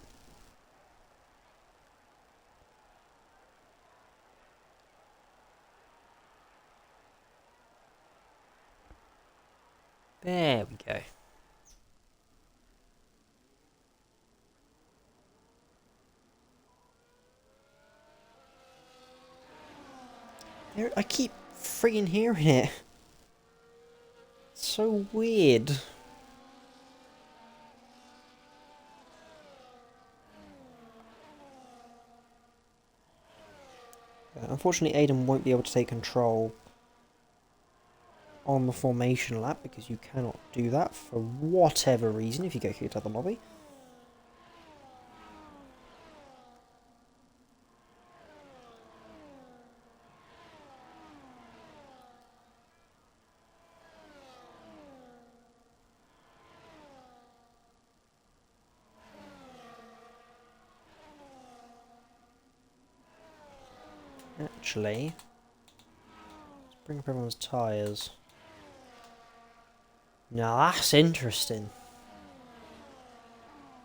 There we go. I keep freaking hearing it. It's so weird. Unfortunately, Aiden won't be able to take control on the formation lap because you cannot do that for whatever reason if you get kicked out of the lobby. Actually, let's bring up everyone's tyres. Now that's interesting.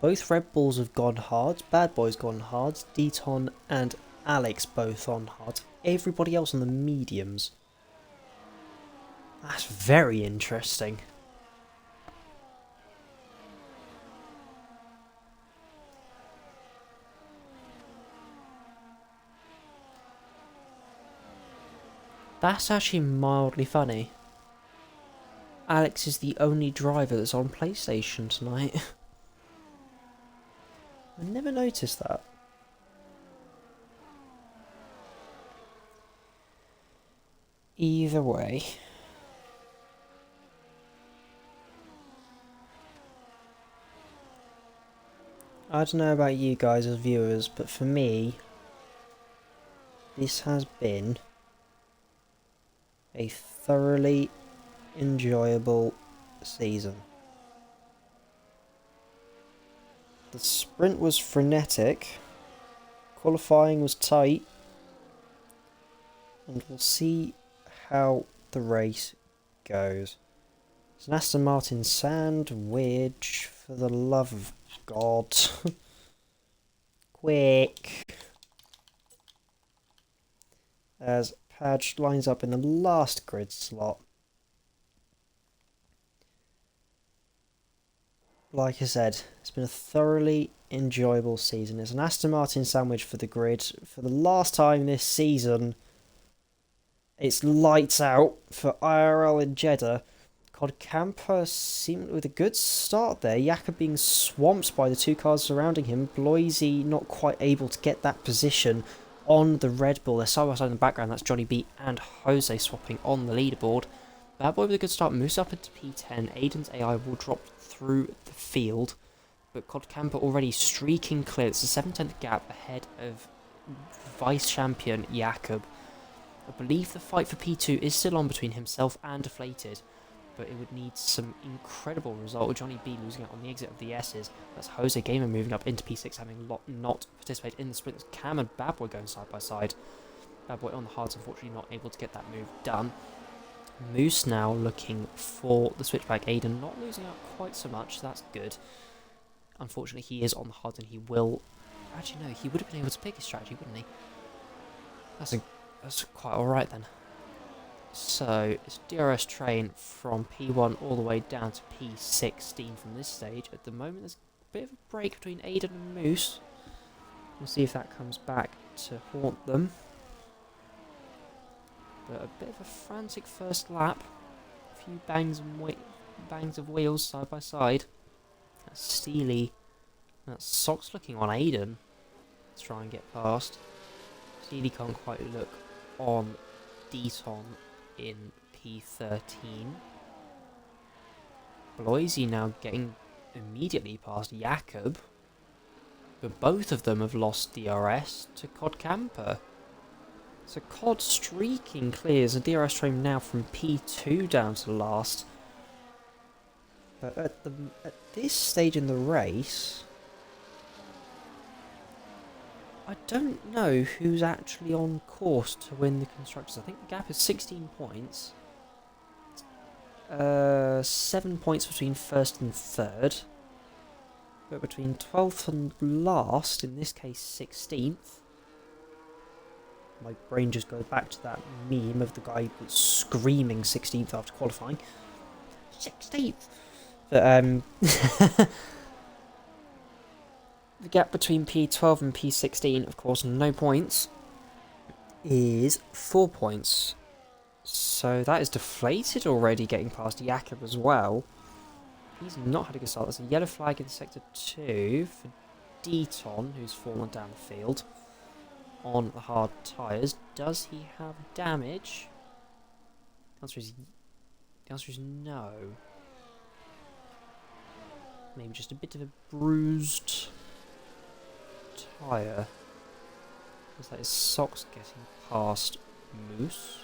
Both Red Bulls have gone hard, Bad Boy's gone hard, Deton and Alex both on hard. Everybody else on the mediums. That's very interesting. That's actually mildly funny. Alex is the only driver that's on PlayStation tonight. I never noticed that. Either way. I don't know about you guys as viewers, but for me, this has been a thoroughly enjoyable season. The sprint was frenetic, qualifying was tight, and we'll see how the race goes. It's an Aston Martin sandwich, for the love of God. Quick. As Padge lines up in the last grid slot. Like I said, it's been a thoroughly enjoyable season. It's an Aston Martin sandwich for the grid. For the last time this season, It's lights out for IRL in Jeddah. Codcamper seemed with a good start there. Jakob being swamped by the two cars surrounding him. Bloisy not quite able to get that position on the Red Bull. They're side by side in the background. That's Johnny B and Jose swapping on the leaderboard. Bad Boy with a good start moves up into P10. Aiden's AI will drop through the field. But Codcamper already streaking clear. It's a 7/10 gap ahead of vice champion Jakob. I believe the fight for P2 is still on between himself and Deflated, but it would need some incredible result with Johnny B losing out on the exit of the S's. That's JoseGamer moving up into P6, having not participated in the sprint. Cam and Bad Boy going side by side. Bad Boy on the hards, unfortunately not able to get that move done. Moose now looking for the switchback. Aiden not losing out quite so much, so that's good. Unfortunately, he is on the hards and he will... Actually, no, he would have been able to pick his strategy, wouldn't he? That's quite alright then. So, it's DRS train from P1 all the way down to P16 from this stage. At the moment, there's a bit of a break between Aiden and Moose. We'll see if that comes back to haunt them. But a bit of a frantic first lap. A few bangs of wheels side by side. That's Steely. That's Socks looking on Aiden to try and get past. Steely can't quite look on Deton in P13. Bloisy now getting immediately past Jakob. But both of them have lost DRS to Codcamper. So Cod streaking clears a DRS train now from P2 down to last. But at this stage in the race, I don't know who's actually on course to win the Constructors. I think the gap is 16 points. 7 points between first and third. But between 12th and last, in this case 16th. My brain just goes back to that meme of the guy screaming 16th after qualifying. 16th! But, the gap between P12 and P16, of course, no points, is 4 points. So that is Deflated already getting past Jakob as well. He's not had a good start. There's a yellow flag in Sector 2 for Deton, who's fallen down the field on the hard tyres. Does he have damage? The answer is no. Maybe just a bit of a bruised tyre. Is that his Socks getting past Moose?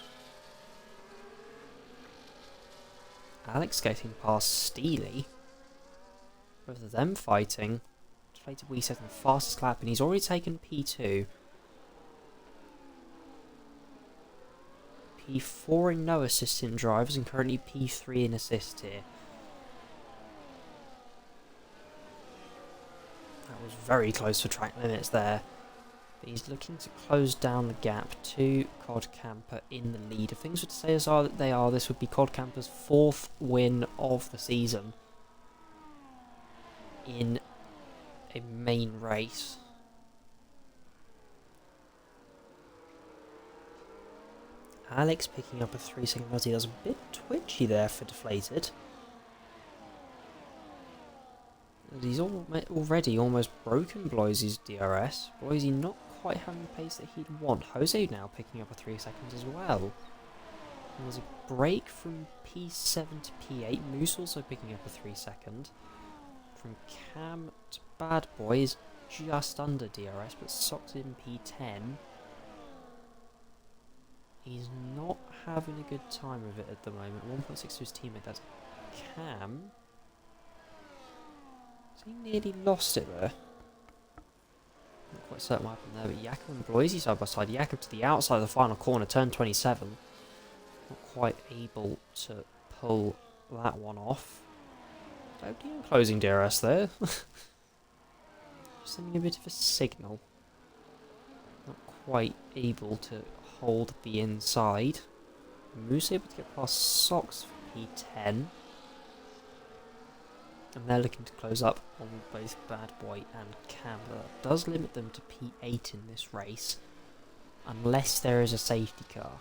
Alex getting past Steely. Both of them fighting. Deflated Wee setting the fastest lap, and he's already taken P2. P4 in no assist in drivers, and currently P3 in assist here. That was very close for track limits there. But he's looking to close down the gap to Codcamper in the lead. If things were to say as are that they are, this would be Codcamper's 4th win of the season in a main race. Alex picking up a 3-second penalty. That was a bit twitchy there for Deflated. He's already almost broken Bloisy's DRS. Bloisy not quite having the pace that he'd want. Jose now picking up a 3 seconds as well. And there's a break from P7 to P8. Moose also picking up a 3 second. From Cam to Bad Boy is just under DRS, but Socks in P10. He's not having a good time with it at the moment. 1.6 to his teammate. That's Cam. He nearly lost it there. Not quite certain what happened there, but Jakob and Bloisy side by side. Jakob to the outside of the final corner, turn 27. Not quite able to pull that one off. Podium closing DRS there. Sending a bit of a signal. Not quite able to hold the inside. Moose able to get past Socks for P10. And they're looking to close up on both Bad Boy and Cam. That does limit them to P8 in this race, unless there is a safety car.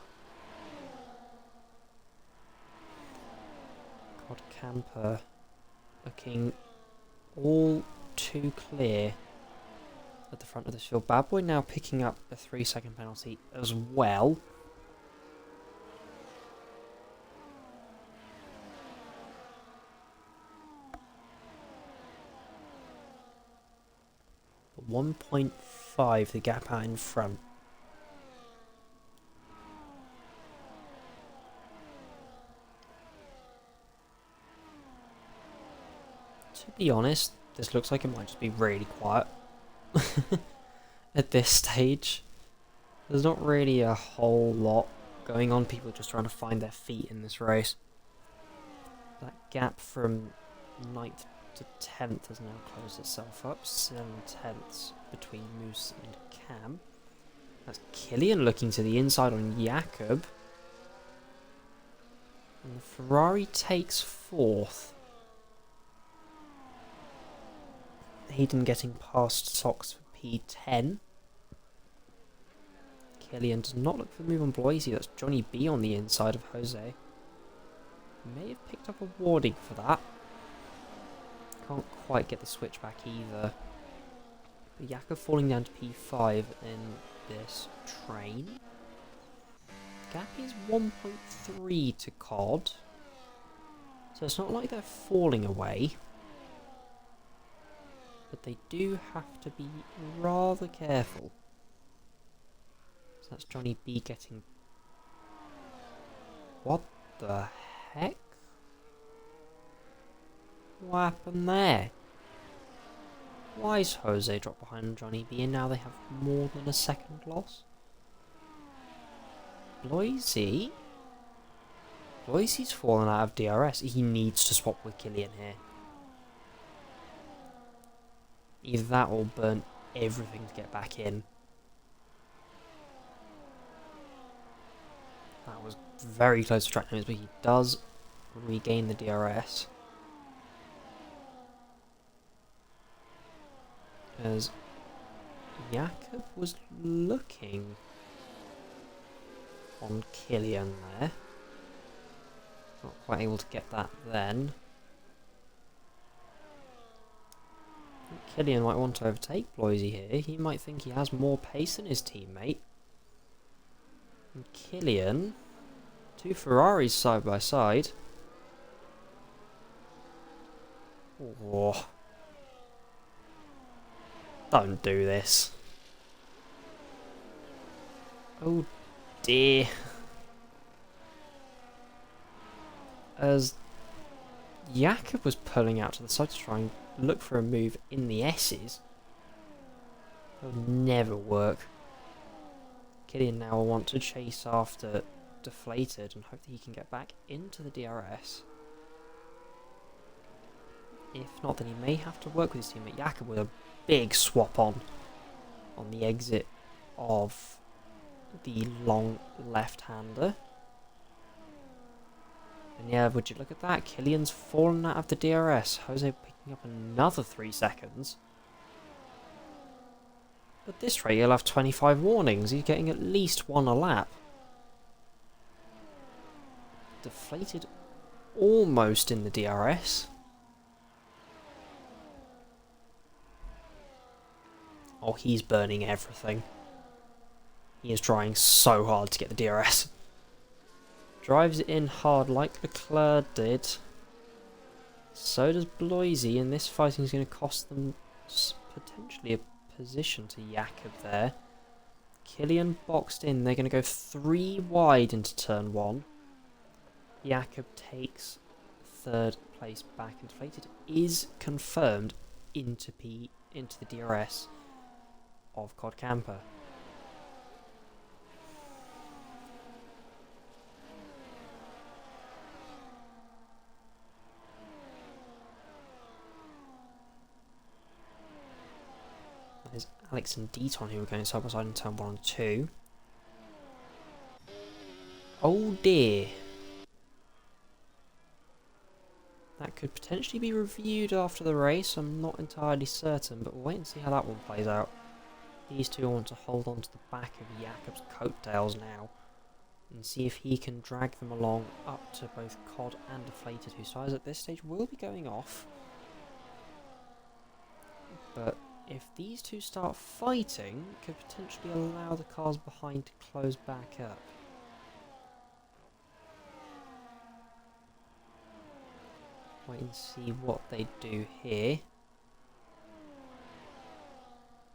Codcamper looking all too clear at the front of this field. Bad Boy now picking up a 3-second penalty as well. But 1.5 the gap out in front. To be honest, this looks like it might just be really quiet at this stage. There's not really a whole lot going on. People are just trying to find their feet in this race. That gap from 9th to 10th has now closed itself up. 7/10ths between Moose and Cam. That's Killian looking to the inside on Jakob. And the Ferrari takes 4th. Hayden getting past Socks for P10. Killian does not look for the move on Bloisey. That's Johnny B on the inside of Jose. May have picked up a warning for that. Can't quite get the switch back either. But Jakob falling down to P5 in this train. Gap is 1.3 to COD. So it's not like they're falling away. But they do have to be rather careful. So that's Johnny B getting... What the heck? What happened there? Why is Jose dropped behind Johnny B and now they have more than a second loss? Bloisey? Bloisey's fallen out of DRS. He needs to swap with Killian here. Either that or burn everything to get back in. That was very close to track limits, but he does regain the DRS. As Jakob was looking on Killian there. Not quite able to get that then. Killian might want to overtake Bloisey here. He might think he has more pace than his teammate. And Killian, 2 Ferraris side by side. Oh. Don't do this. Oh dear. As Jakob was pulling out to the side to try and look for a move in the S's. It'll never work. Killian now will want to chase after Deflated and hope that he can get back into the DRS. If not, then he may have to work with his teammate Jakob with a big swap on the exit of the long left-hander. And yeah, would you look at that? Killian's fallen out of the DRS. Jose picking up another 3 seconds. At this rate, he'll have 25 warnings. He's getting at least 1 a lap. Deflated almost in the DRS. Oh, he's burning everything. He is trying so hard to get the DRS. Drives it in hard like Leclerc did. So does Bloisey, and this fighting is going to cost them potentially a position to Jakob there. Killian boxed in. They're going to go 3 wide into turn 1. Jakob takes 3rd place back, and Deflated is confirmed into the DRS of Codcamper. There's Alex and Deton who are going side by side in turn 1 and 2. Oh dear. That could potentially be reviewed after the race. I'm not entirely certain, but we'll wait and see how that one plays out. These two want to hold on to the back of Jakob's coattails now. and see if he can drag them along up to both Cod and Deflated, whose tires at this stage will be going off. But if these two start fighting, it could potentially allow the cars behind to close back up. Wait and see what they do here.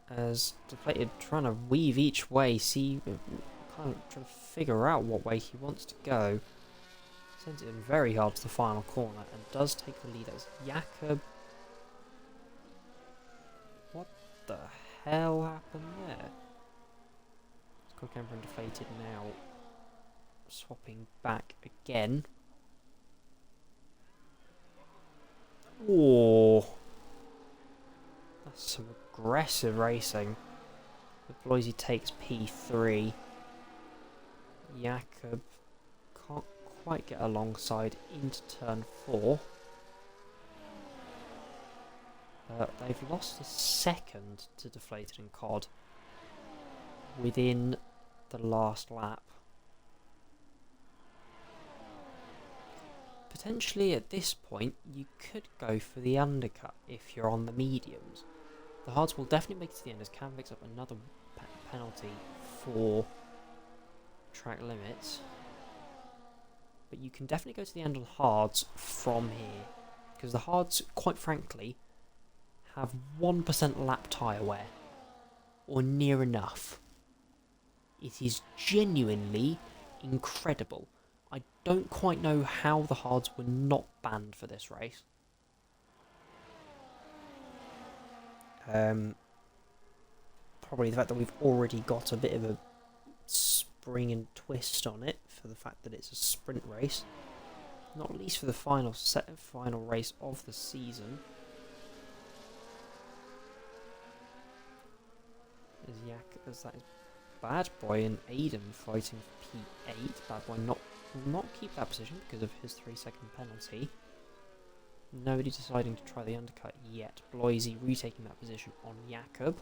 As Deflated trying to weave each way, see, kind of trying to figure out what way he wants to go. Sends it in very hard to the final corner and does take the lead as Jakob. What the hell happened there? Codcamper and Deflated now swapping back again. Oh, that's some aggressive racing. Bloisy takes P3. Jakob can't quite get alongside into turn 4. They've lost a second to Deflated and Cod within the last lap. Potentially at this point you could go for the undercut if you're on the mediums. The hards will definitely make it to the end as Cam picks up another penalty for track limits. But you can definitely go to the end of the hards from here, because the hards, quite frankly, have 1% lap tyre wear, or near enough. It is genuinely incredible. I don't quite know how the hards were not banned for this race. Probably the fact that we've already got a bit of a spring and twist on it for the fact that it's a sprint race, not least for the final race of the season. As that is Bad Boy and Aiden fighting for P8. Bad Boy will not keep that position because of his 3-second penalty. Nobody deciding to try the undercut yet. Bloisy retaking that position on Jakob.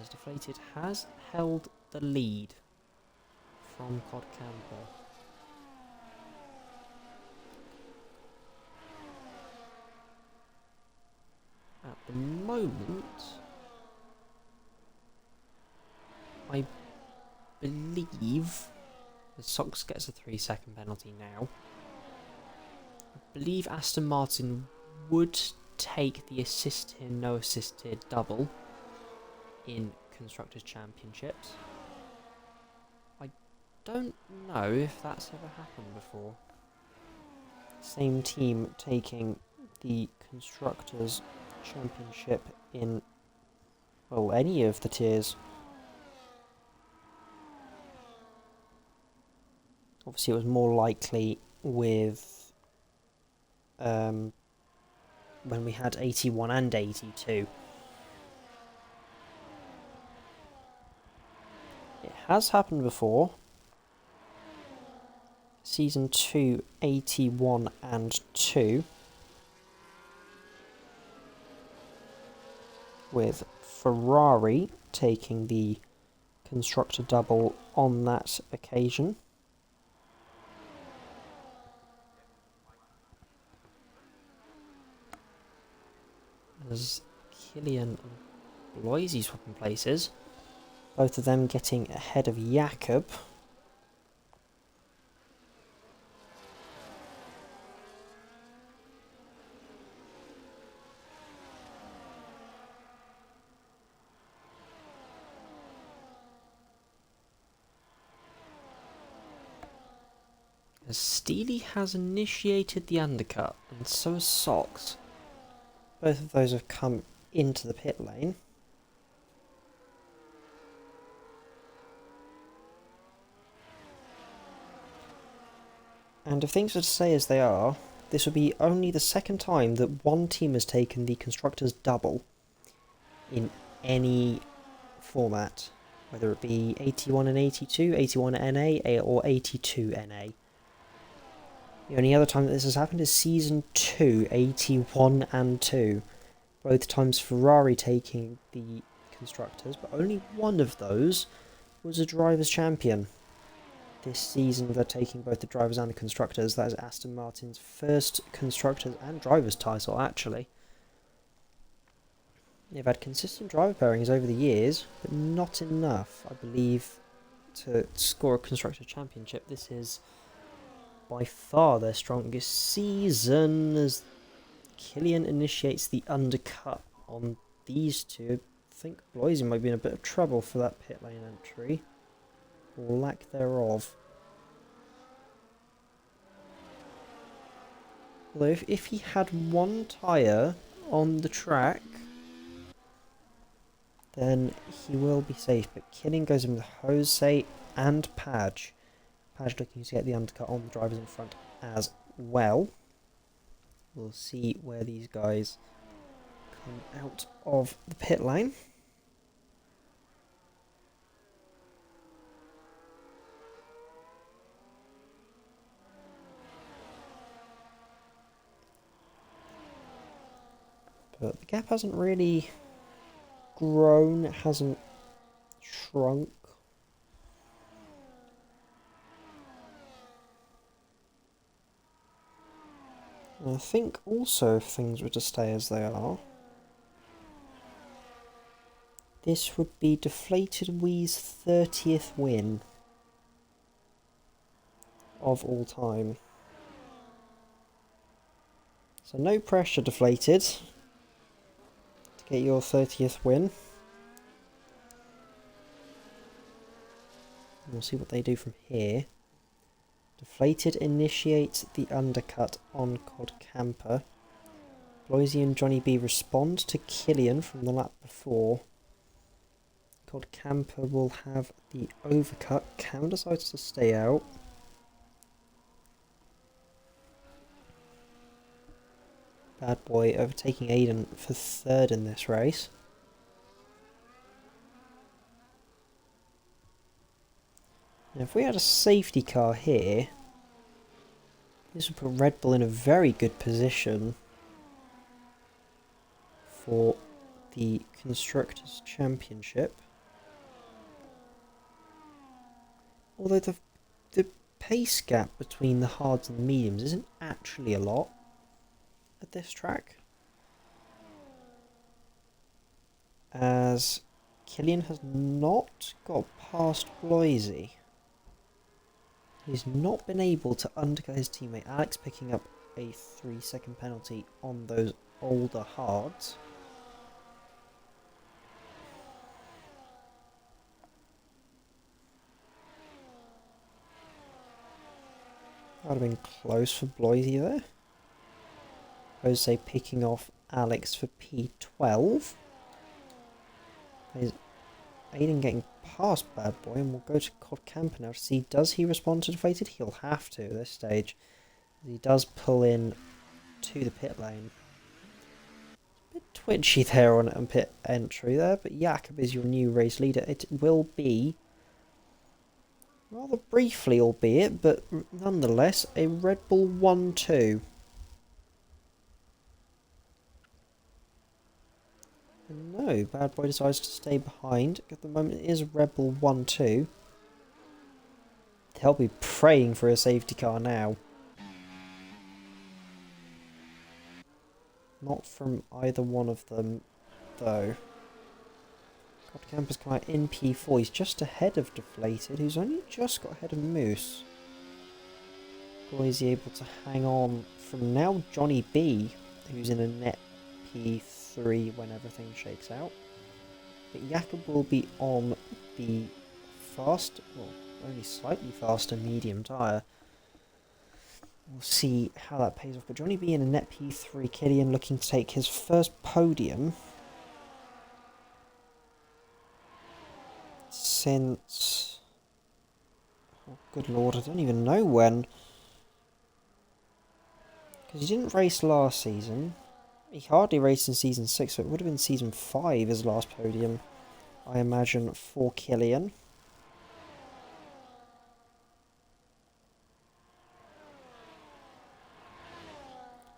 As Deflated has held the lead from Codcamper. At the moment, I believe the Sox gets a 3-second penalty now. I believe Aston Martin would take the assisted, no assisted double in Constructors' Championships. I don't know if that's ever happened before. Same team taking the Constructors' Championship in, well, any of the tiers. Obviously it was more likely with when we had 81 and 82. It has happened before. Season 2, 81 and 2. With Ferrari taking the constructor double on that occasion. As Killian and Bloisy swapping places, both of them getting ahead of Jakob. As Steely has initiated the undercut, and so has Sox. Both of those have come into the pit lane. And if things are to stay as they are, this will be only the second time that one team has taken the Constructors' double in any format, whether it be 81 and 82, 81 NA, or 82 NA. The only other time that this has happened is Season 2, 81 and 2. Both times Ferrari taking the Constructors, but only one of those was a Drivers' Champion. This season they're taking both the Drivers and the Constructors. That is Aston Martin's first Constructors and Drivers title, actually. They've had consistent driver pairings over the years, but not enough, I believe, to score a Constructor Championship. This is by far their strongest season, as Killian initiates the undercut on these two. I think Bloisy might be in a bit of trouble for that pit lane entry, or lack thereof. Although if he had one tyre on the track, then he will be safe. But Killian goes in with Jose and Padge. Padge looking to get the undercut on the drivers in front as well. We'll see where these guys come out of the pit lane. But the gap hasn't really grown, it hasn't shrunk. And I think also if things were to stay as they are, this would be Deflated Wee's 30th win of all time. So no pressure, Deflated, to get your 30th win. We'll see what they do from here. Deflated initiates the undercut on Codcamper. Bloisy and Johnny B respond to Killian from the lap before. Codcamper will have the overcut. Cam decides to stay out. Bad Boy overtaking Aiden for third in this race. Now if we had a safety car here, this would put Red Bull in a very good position for the Constructors' Championship. Although the pace gap between the hards and the mediums isn't actually a lot at this track, as Killian has not got past Bloisy. He's not been able to undercut his teammate Alex, picking up a 3-second penalty on those older hards. That would have been close for Bloisy there. Jose picking off Alex for P12. There's Aiden getting past Bad Boy, and we'll go to Codcamper now to see, does he respond to Deflated? He'll have to at this stage. He does pull in to the pit lane. A bit twitchy there on pit entry there, but Jakob is your new race leader. It will be, rather briefly albeit, but nonetheless, a Red Bull 1-2. No, Bad Boy decides to stay behind. At the moment it is Red Bull 1-2. They'll be praying for a safety car now. Not from either one of them, though. Codcamper's come out in P4. He's just ahead of Deflated, who's only just got ahead of Moose. Bloisy able to hang on from now Johnny B, who's in a net P3 when everything shakes out. But Jakob will be on the fast, well, only slightly faster medium tyre. We'll see how that pays off. But Johnny B in a net P3, Killian looking to take his first podium since, oh good lord, I don't even know when, because he didn't race last season. He hardly raced in Season 6, so it would have been Season 5 his last podium, I imagine, for Killian.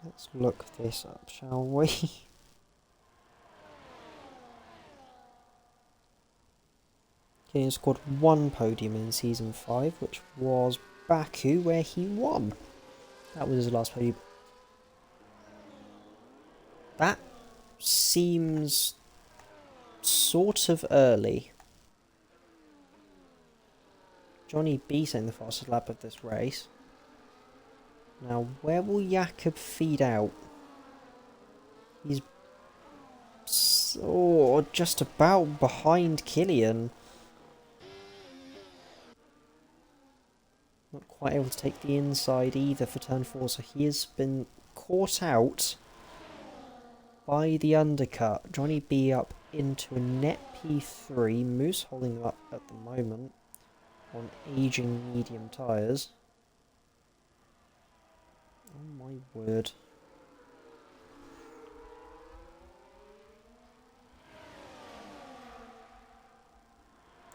Let's look this up, shall we? Killian scored one podium in Season 5, which was Baku, where he won. That was his last podium. That seems sort of early. Johnny B saying the fastest lap of this race. Now, where will Jakob feed out? He's just about behind Killian. Not quite able to take the inside either for turn 4, so he has been caught out by the undercut. Johnny B up into a net P3. Moose holding them up at the moment on aging medium tyres. Oh my word.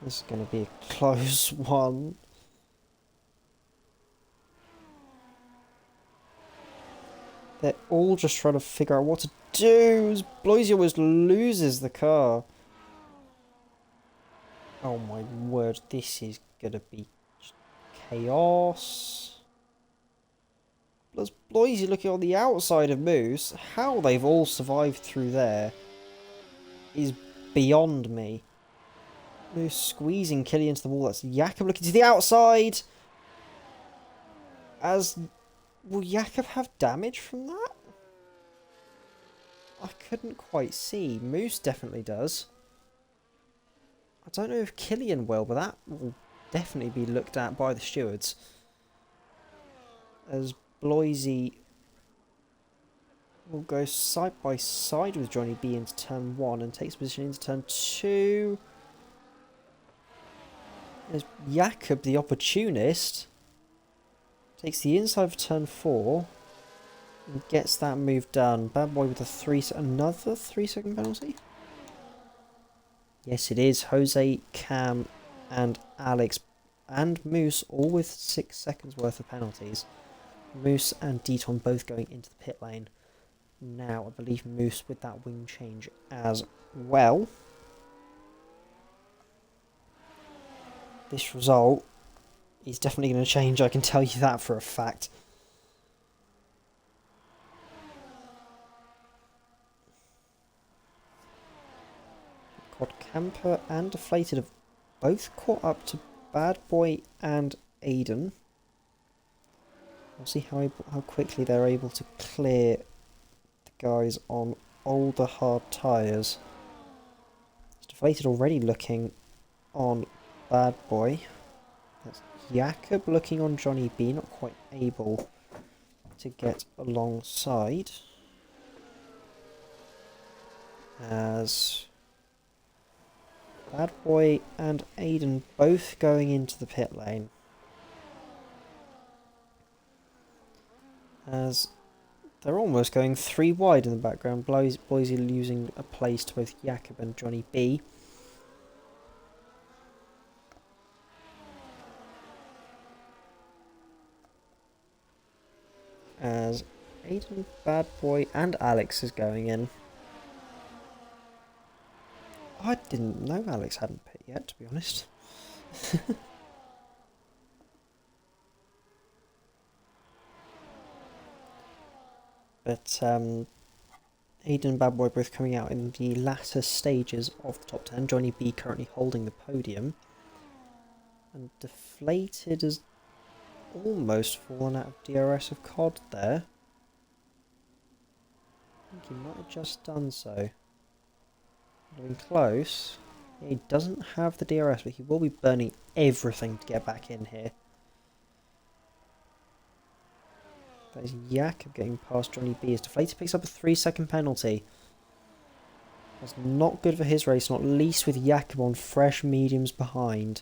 This is going to be a close one. They're all just trying to figure out what to do. Bloisy almost loses the car. Oh my word, this is going to be just chaos. Plus Bloisy looking on the outside of Moose. How they've all survived through there is beyond me. Moose squeezing Killian into the wall. That's Jakob looking to the outside. Will Jakob have damage from that? I couldn't quite see. Moose definitely does. I don't know if Killian will, but that will definitely be looked at by the stewards. As Bloisy will go side by side with Johnny B into turn 1 and takes position into turn 2. As Jakob, the opportunist, takes the inside of turn 4 and gets that move done. Bad boy with another 3-second penalty? Yes, it is. Jose, Cam, and Alex and Moose all with 6 seconds worth of penalties. Moose and Deaton both going into the pit lane. Now, I believe Moose with that wing change as well. This result is definitely going to change, I can tell you that for a fact. Codcamper and Deflated have both caught up to Bad Boy and Aiden. We'll see how quickly they're able to clear the guys on older hard tyres. Deflated already looking on Bad Boy. That's Jakob looking on Johnny B, not quite able to get alongside. As Bad Boy and Aiden both going into the pit lane. As they're almost going 3 wide in the background. Bloisy losing a place to both Jakob and Johnny B. As Aiden, Bad Boy and Alex is going in. I didn't know Alex hadn't pit yet, to be honest. But Aiden and Bad Boy both coming out in the latter stages of the top 10. Johnny B currently holding the podium. And Deflated has almost fallen out of DRS of COD there. I think he might have just done so. Getting close. Yeah, he doesn't have the DRS, but he will be burning everything to get back in here. That is Jakob getting past Johnny B. As Deflated picks up a 3-second penalty. That's not good for his race, not least with Jakob on fresh mediums behind.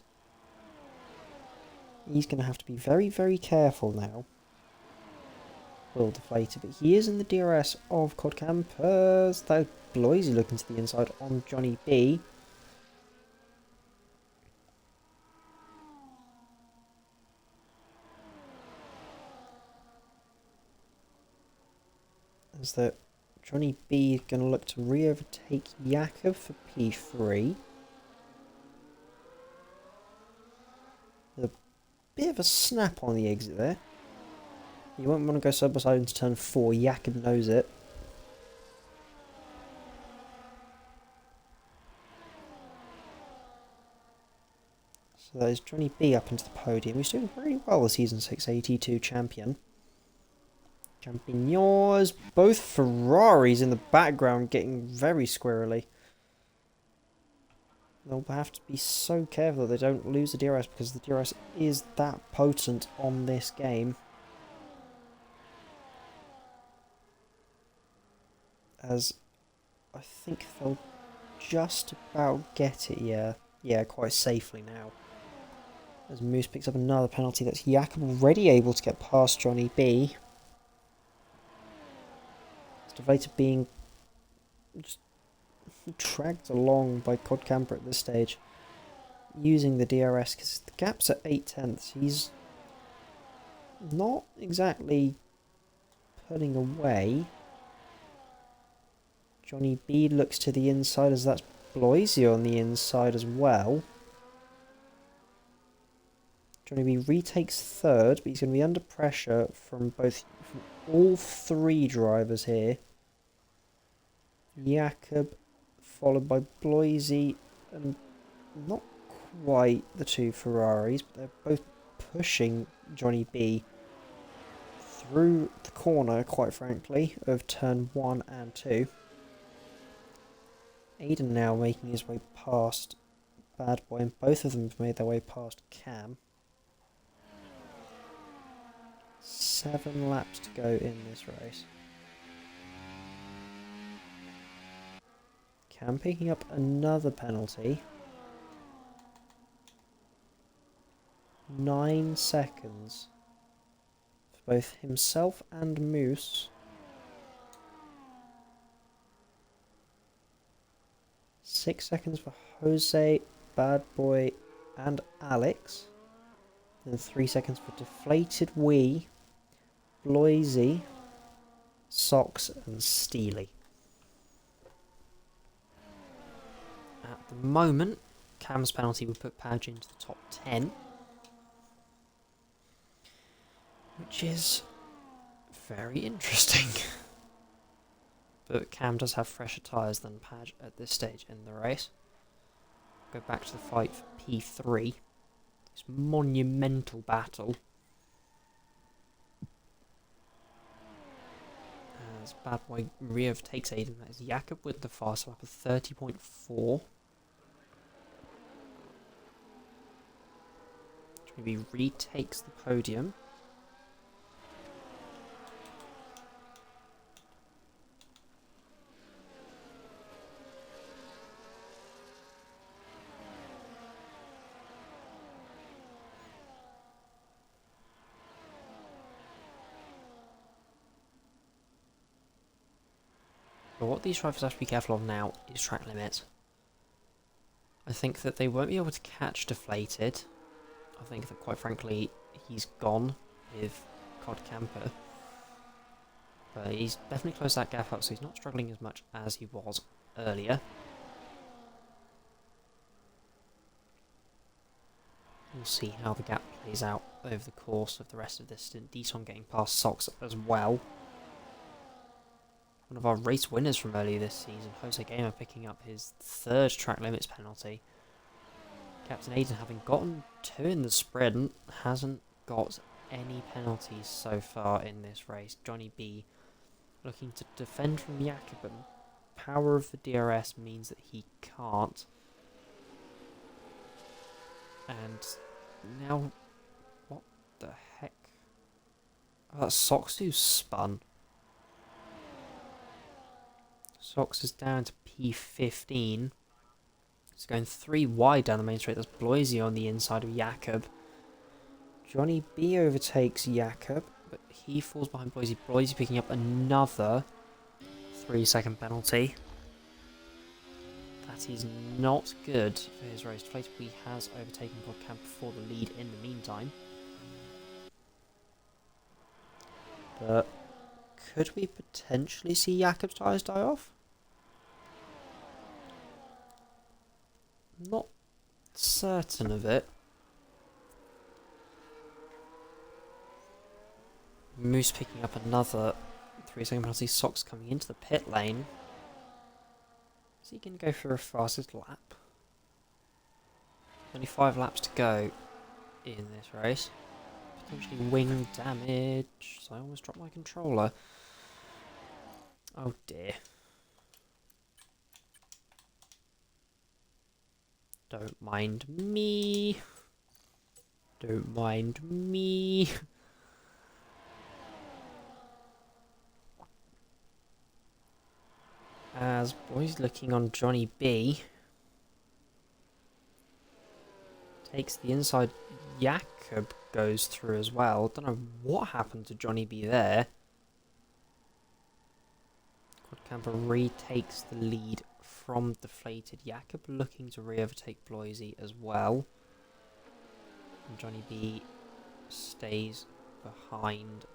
He's going to have to be very, very careful now. Will Deflated, but he is in the DRS of Codcampers. Though Bloisy looking to the inside on Johnny B. As that Johnny B is going to look to re-overtake Jakob for P3. bit of a snap on the exit there. You won't want to go side by side into turn 4. Jakob knows it. So that is Johnny B up into the podium. He's doing very well, the Season 6 AT2 champion. Champignons, both Ferraris in the background getting very squirrely. They'll have to be so careful that they don't lose the DRS, because the DRS is that potent on this game. As I think they'll just about get it, yeah, quite safely now. As Moose picks up another penalty, that's Jakob already able to get past Johnny B. Deflated being just dragged along by Codcamper at this stage, using the DRS, because the gap's at 8/10. He's not exactly pulling away. Johnny B looks to the inside, as that's Bloisy on the inside as well. Johnny B retakes third, but he's going to be under pressure from all three drivers here. Jakob, followed by Bloisy, and not quite the two Ferraris, but they're both pushing Johnny B through the corner, quite frankly, of turn 1 and 2. Aiden now making his way past Bad Boy, and both of them have made their way past Cam. 7 laps to go in this race. Cam picking up another penalty. 9 seconds for both himself and Moose. 6 seconds for Jose, Bad Boy, and Alex. And 3 seconds for Deflated Wee, Bloisy, Socks, and Steely. At the moment, Cam's penalty would put Padge into the top 10. Which is very interesting. But Cam does have fresher tyres than Padge at this stage in the race. Go back to the fight for P3. This monumental battle. As Bad Boy re-overtakes Aiden, that is Jakob with the fast lap of 30.4. Maybe retakes the podium. But what these drivers have to be careful of now is track limits. I think that they won't be able to catch Deflated. I think that, quite frankly, he's gone with Codcamper. But he's definitely closed that gap up, so he's not struggling as much as he was earlier. We'll see how the gap plays out over the course of the rest of this stint. Deaton getting past Socks as well. One of our race winners from earlier this season, JoseGamer, picking up his 3rd track limits penalty. Captain Aiden, having gotten 2 in the sprint, hasn't got any penalties so far in this race. Johnny B looking to defend from Jakob, but power of the DRS means that he can't. And now, what the heck? Oh, that's Socks who spun. Socks is down to P15. He's going 3 wide down the main straight. That's Bloisy on the inside of Jakob. Johnny B overtakes Jakob, but he falls behind Bloisy. Bloisy picking up another 3-second penalty. That is not good for his race. Deflated has overtaken Codcamper for the lead in the meantime. But could we potentially see Jakob's tyres die off? Not certain of it. Moose picking up another 3-second penalty. Socks coming into the pit lane. Is he going to go for a fastest lap? Only 5 laps to go in this race. Potentially wing damage. So I almost dropped my controller. Oh dear. Don't mind me. Don't mind me. As boys looking on Johnny B. Takes the inside. Jakob goes through as well. Don't know what happened to Johnny B there. Codcamper retakes the lead from deflated. Jakob looking to re-overtake Bloisy as well. And Johnny B stays behind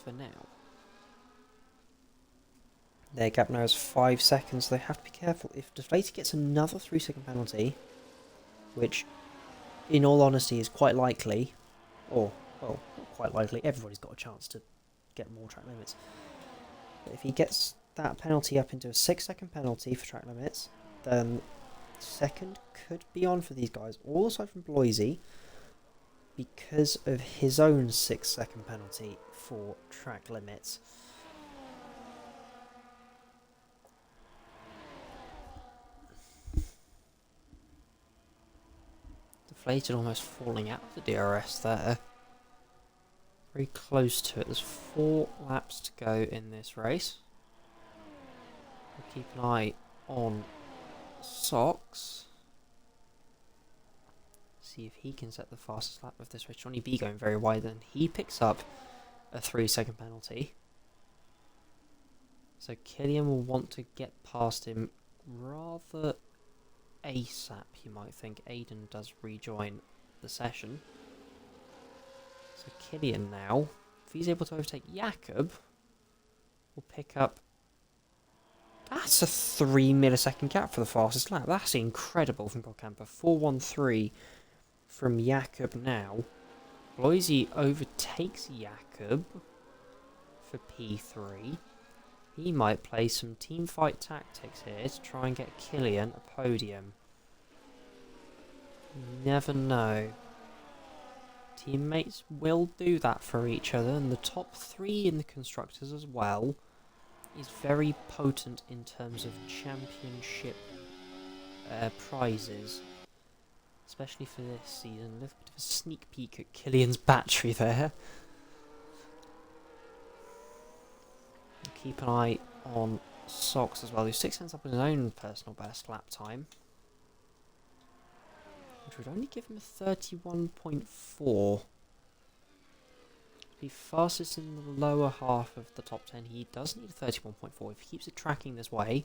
for now. Their gap now is 5 seconds. They have to be careful. If deflated gets another 3-second penalty, which in all honesty is quite likely, or, well, not quite likely, everybody's got a chance to get more track limits. But if he gets that penalty up into a 6-second penalty for track limits, then second could be on for these guys, all aside from Bloisy, because of his own 6-second penalty for track limits. Deflated almost falling out of the DRS there. Very close to it. There's 4 laps to go in this race. We'll keep an eye on Socks. See if he can set the fastest lap of this race. Johnny B going very wide, then he picks up a 3-second penalty. So Killian will want to get past him rather ASAP, you might think. Aiden does rejoin the session. So Killian now, if he's able to overtake Jakob, will pick up... That's a 3 millisecond gap for the fastest lap. That's incredible from Codcamper. 4:13 from Jakob now. Bloisy overtakes Jakob for P3. He might play some teamfight tactics here to try and get Killian a podium. You never know. Teammates will do that for each other, and the top 3 in the constructors as well is very potent in terms of championship prizes. Especially for this season. A little bit of a sneak peek at Killian's battery there. Keep an eye on Socks as well, who 6 ends up with his own personal best lap time, which would only give him a 31.4. To be fastest in the lower half of the top 10, he does need a 31.4. If he keeps it tracking this way,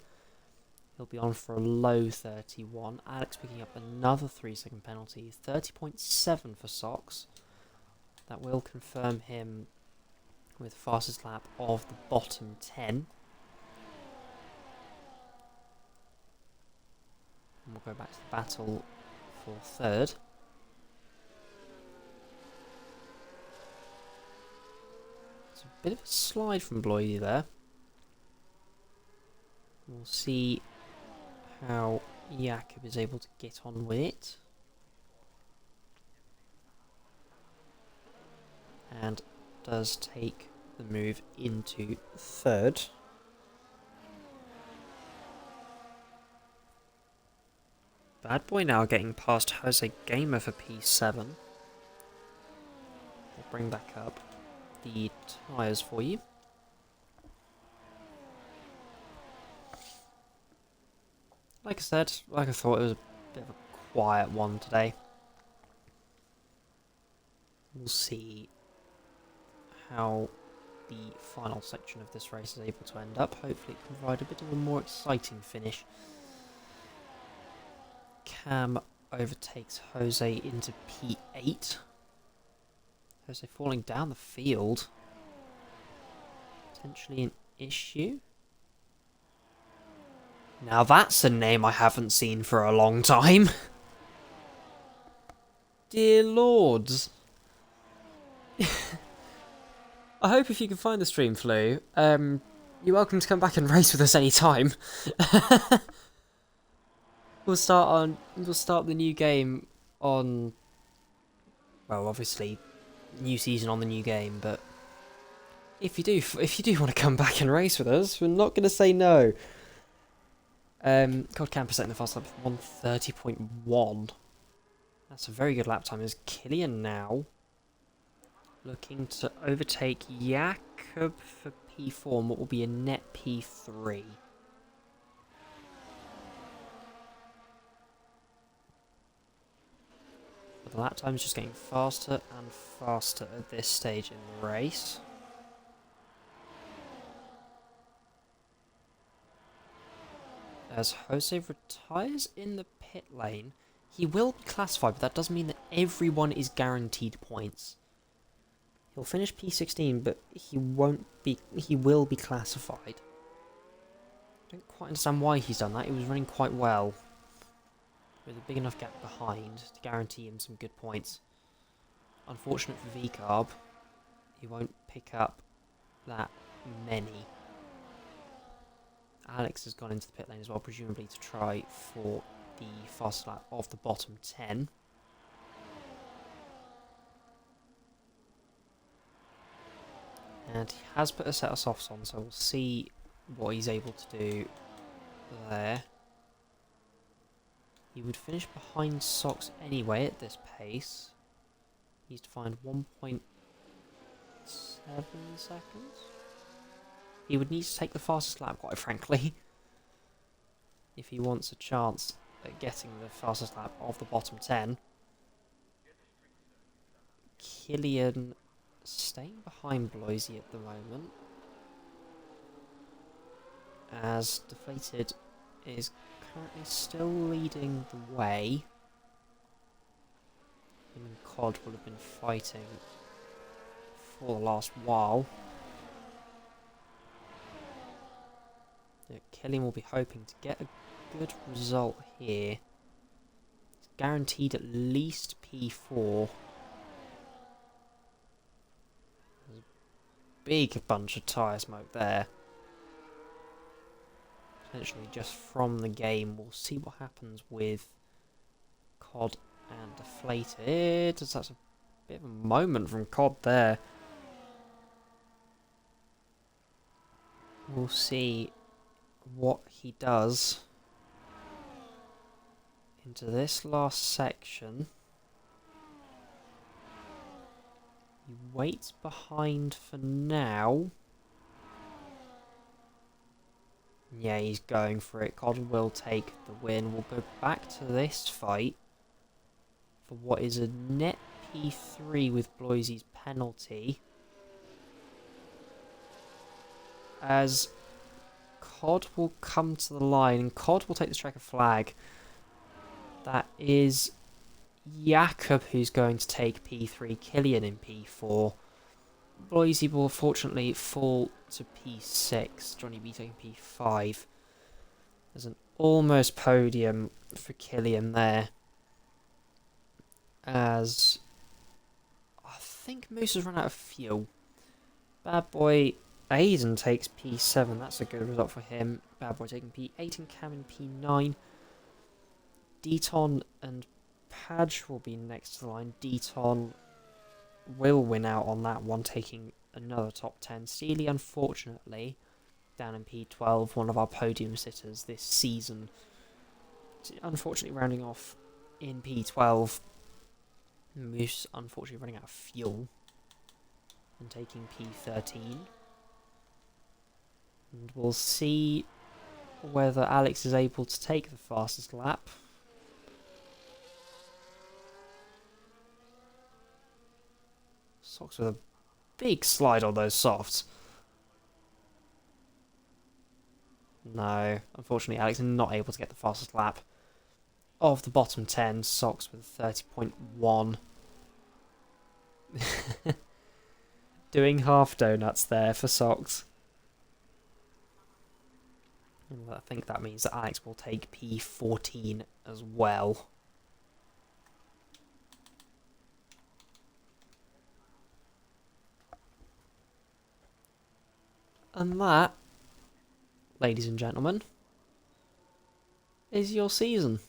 he'll be on for a low 31. Alex picking up another 3-second penalty, 30.7 for Socks. That will confirm him with fastest lap of the bottom 10. And we'll go back to the battle for third. It's a bit of a slide from Bloisy there. We'll see how Jakob is able to get on with it. And does take the move into third. Bad Boy now getting past JoseGamer for P7. We'll bring back up the tyres for you. Like I said, like I thought, it was a bit of a quiet one today. We'll see how the final section of this race is able to end up. Hopefully it can provide a bit of a more exciting finish. Cam overtakes Jose into P8. Jose falling down the field. Potentially an issue. Now that's a name I haven't seen for a long time. Dear lords. I hope if you can find the stream, Flu, you're welcome to come back and race with us any time. We'll start the new game on, well, obviously, new season on the new game, but if you do want to come back and race with us, we're not going to say no. Codcamper setting the fast lap of 1:30.1. That's a very good lap time. Is Killian now looking to overtake Jakob for P4 and what will be a net P3? But the lap time is just getting faster and faster at this stage in the race. As Jose retires in the pit lane, he will be classified, but that doesn't mean that everyone is guaranteed points. He'll finish P16, but he will be classified. I don't quite understand why he's done that. He was running quite well, with a big enough gap behind to guarantee him some good points. Unfortunate for VCarb, he won't pick up that many. Alex has gone into the pit lane as well, presumably to try for the fast lap of the bottom 10. And he has put a set of softs on, so we'll see what he's able to do there. He would finish behind Socks anyway at this pace. He needs to find 1.7 seconds. He would need to take the fastest lap, quite frankly, if he wants a chance at getting the fastest lap of the bottom 10. Killian staying behind Bloisy at the moment, as Deflated is currently still leading the way. Him and Cod will have been fighting for the last while. Killian will be hoping to get a good result here. It's guaranteed at least P4. There's a big bunch of tyre smoke there. Potentially just from the game. We'll see what happens with Cod and Deflated. That's a bit of a moment from Cod there. We'll see what he does into this last section. He waits behind for now. Yeah, he's going for it. Cod will take the win. We'll go back to this fight for what is a net P3 with Bloisy's penalty, as Cod will come to the line, and Cod will take the checker flag. That is Jakob who's going to take P3, Killian in P4. Bloisy will fortunately fall to P6, Johnny B taking P5. There's an almost podium for Killian there, as I think Moose has run out of fuel. Bad Boy Aiden takes P7, that's a good result for him. Bad Boy taking P8 and Cam in P9. Deton and Padge will be next to the line. Deton will win out on that one, taking another top 10. Steely, unfortunately, down in P12, one of our podium sitters this season. Unfortunately, rounding off in P12. Moose, unfortunately, running out of fuel and taking P13. And we'll see whether Alex is able to take the fastest lap. Socks with a big slide on those softs. No, unfortunately Alex is not able to get the fastest lap of the bottom 10. Socks with 30.1. Doing half donuts there for Socks. And I think that means that Alex will take P14 as well. And that, ladies and gentlemen, is your season.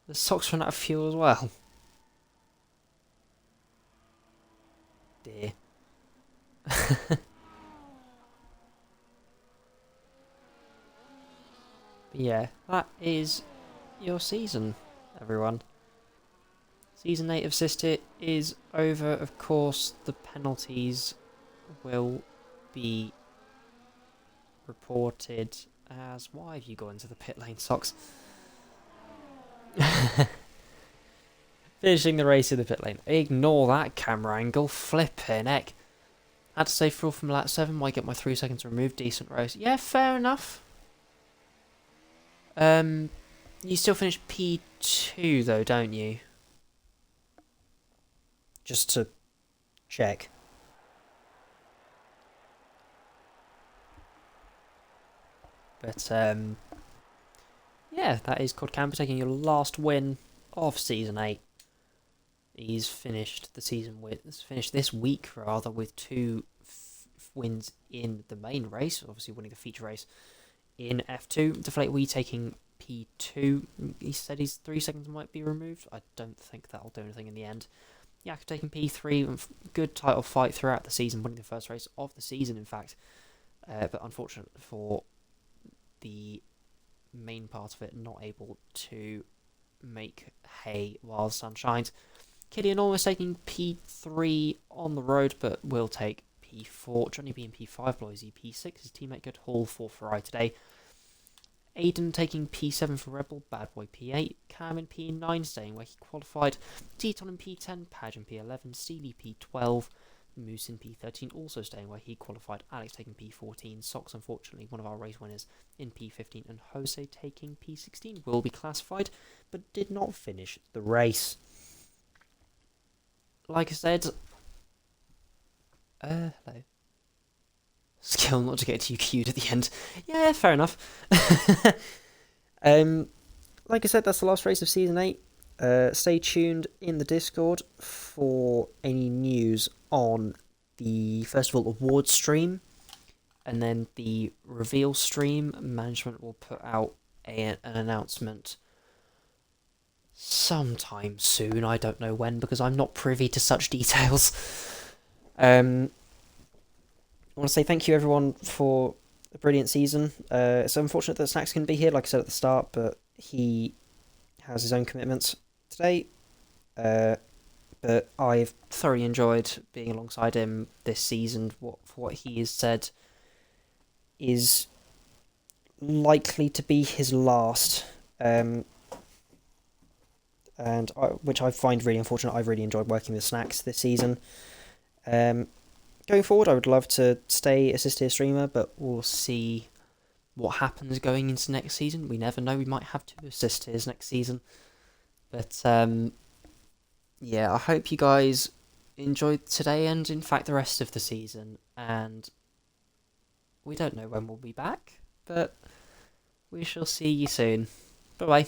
The socks run out of fuel as well. Dear. But yeah, that is your season, everyone. Season 8 of Sister is over. Of course, the penalties will be reported as... Why have you gone into the pit lane, Socks? Finishing the race in the pit lane. Ignore that camera angle. Flippin' heck. Had to save fuel from lap 7. Might get my 3 seconds removed. Decent race. Yeah, fair enough. You still finish P2 though, don't you? Just to check. But yeah, that is Codcamper taking your last win of season 8. He's finished the season finished this week rather with 2 wins in the main race, obviously winning the feature race in F2. Deflate Wee taking P2. He said his 3 seconds might be removed. I don't think that'll do anything in the end. Yak taking P3. Good title fight throughout the season, winning the first race of the season, in fact. But unfortunately for the main part of it, not able to make hay while the sun shines. Killian almost taking P3 on the road, but will take P4. Johnny being P5, Bloisy P6. His teammate Good Hall for Ferrari today. Aiden taking P7 for Rebel, Bad Boy P8, Cam in P9, staying where he qualified, Teton in P10, Padge in P11, Steely P12, Moose in P13, also staying where he qualified, Alex taking P14, Socks, unfortunately, one of our race winners, in P15, and Jose taking P16, will be classified, but did not finish the race. Like I said, hello. Skill not to get too queued at the end. Yeah, fair enough. Like I said, that's the last race of Season 8. Stay tuned in the Discord for any news on the Festival Awards stream. And then the reveal stream, management will put out an announcement sometime soon. I don't know when, because I'm not privy to such details. I want to say thank you everyone for a brilliant season. It's unfortunate that Snacks couldn't be here, like I said at the start, but he has his own commitments today. But I've thoroughly enjoyed being alongside him this season. For what he has said is likely to be his last, which I find really unfortunate. I've really enjoyed working with Snacks this season. Going forward, I would love to stay assist tier streamer, but we'll see what happens going into next season. We never know, we might have 2 assist tiers next season. But yeah, I hope you guys enjoyed today and in fact the rest of the season. And we don't know when we'll be back, but we shall see you soon. Bye bye.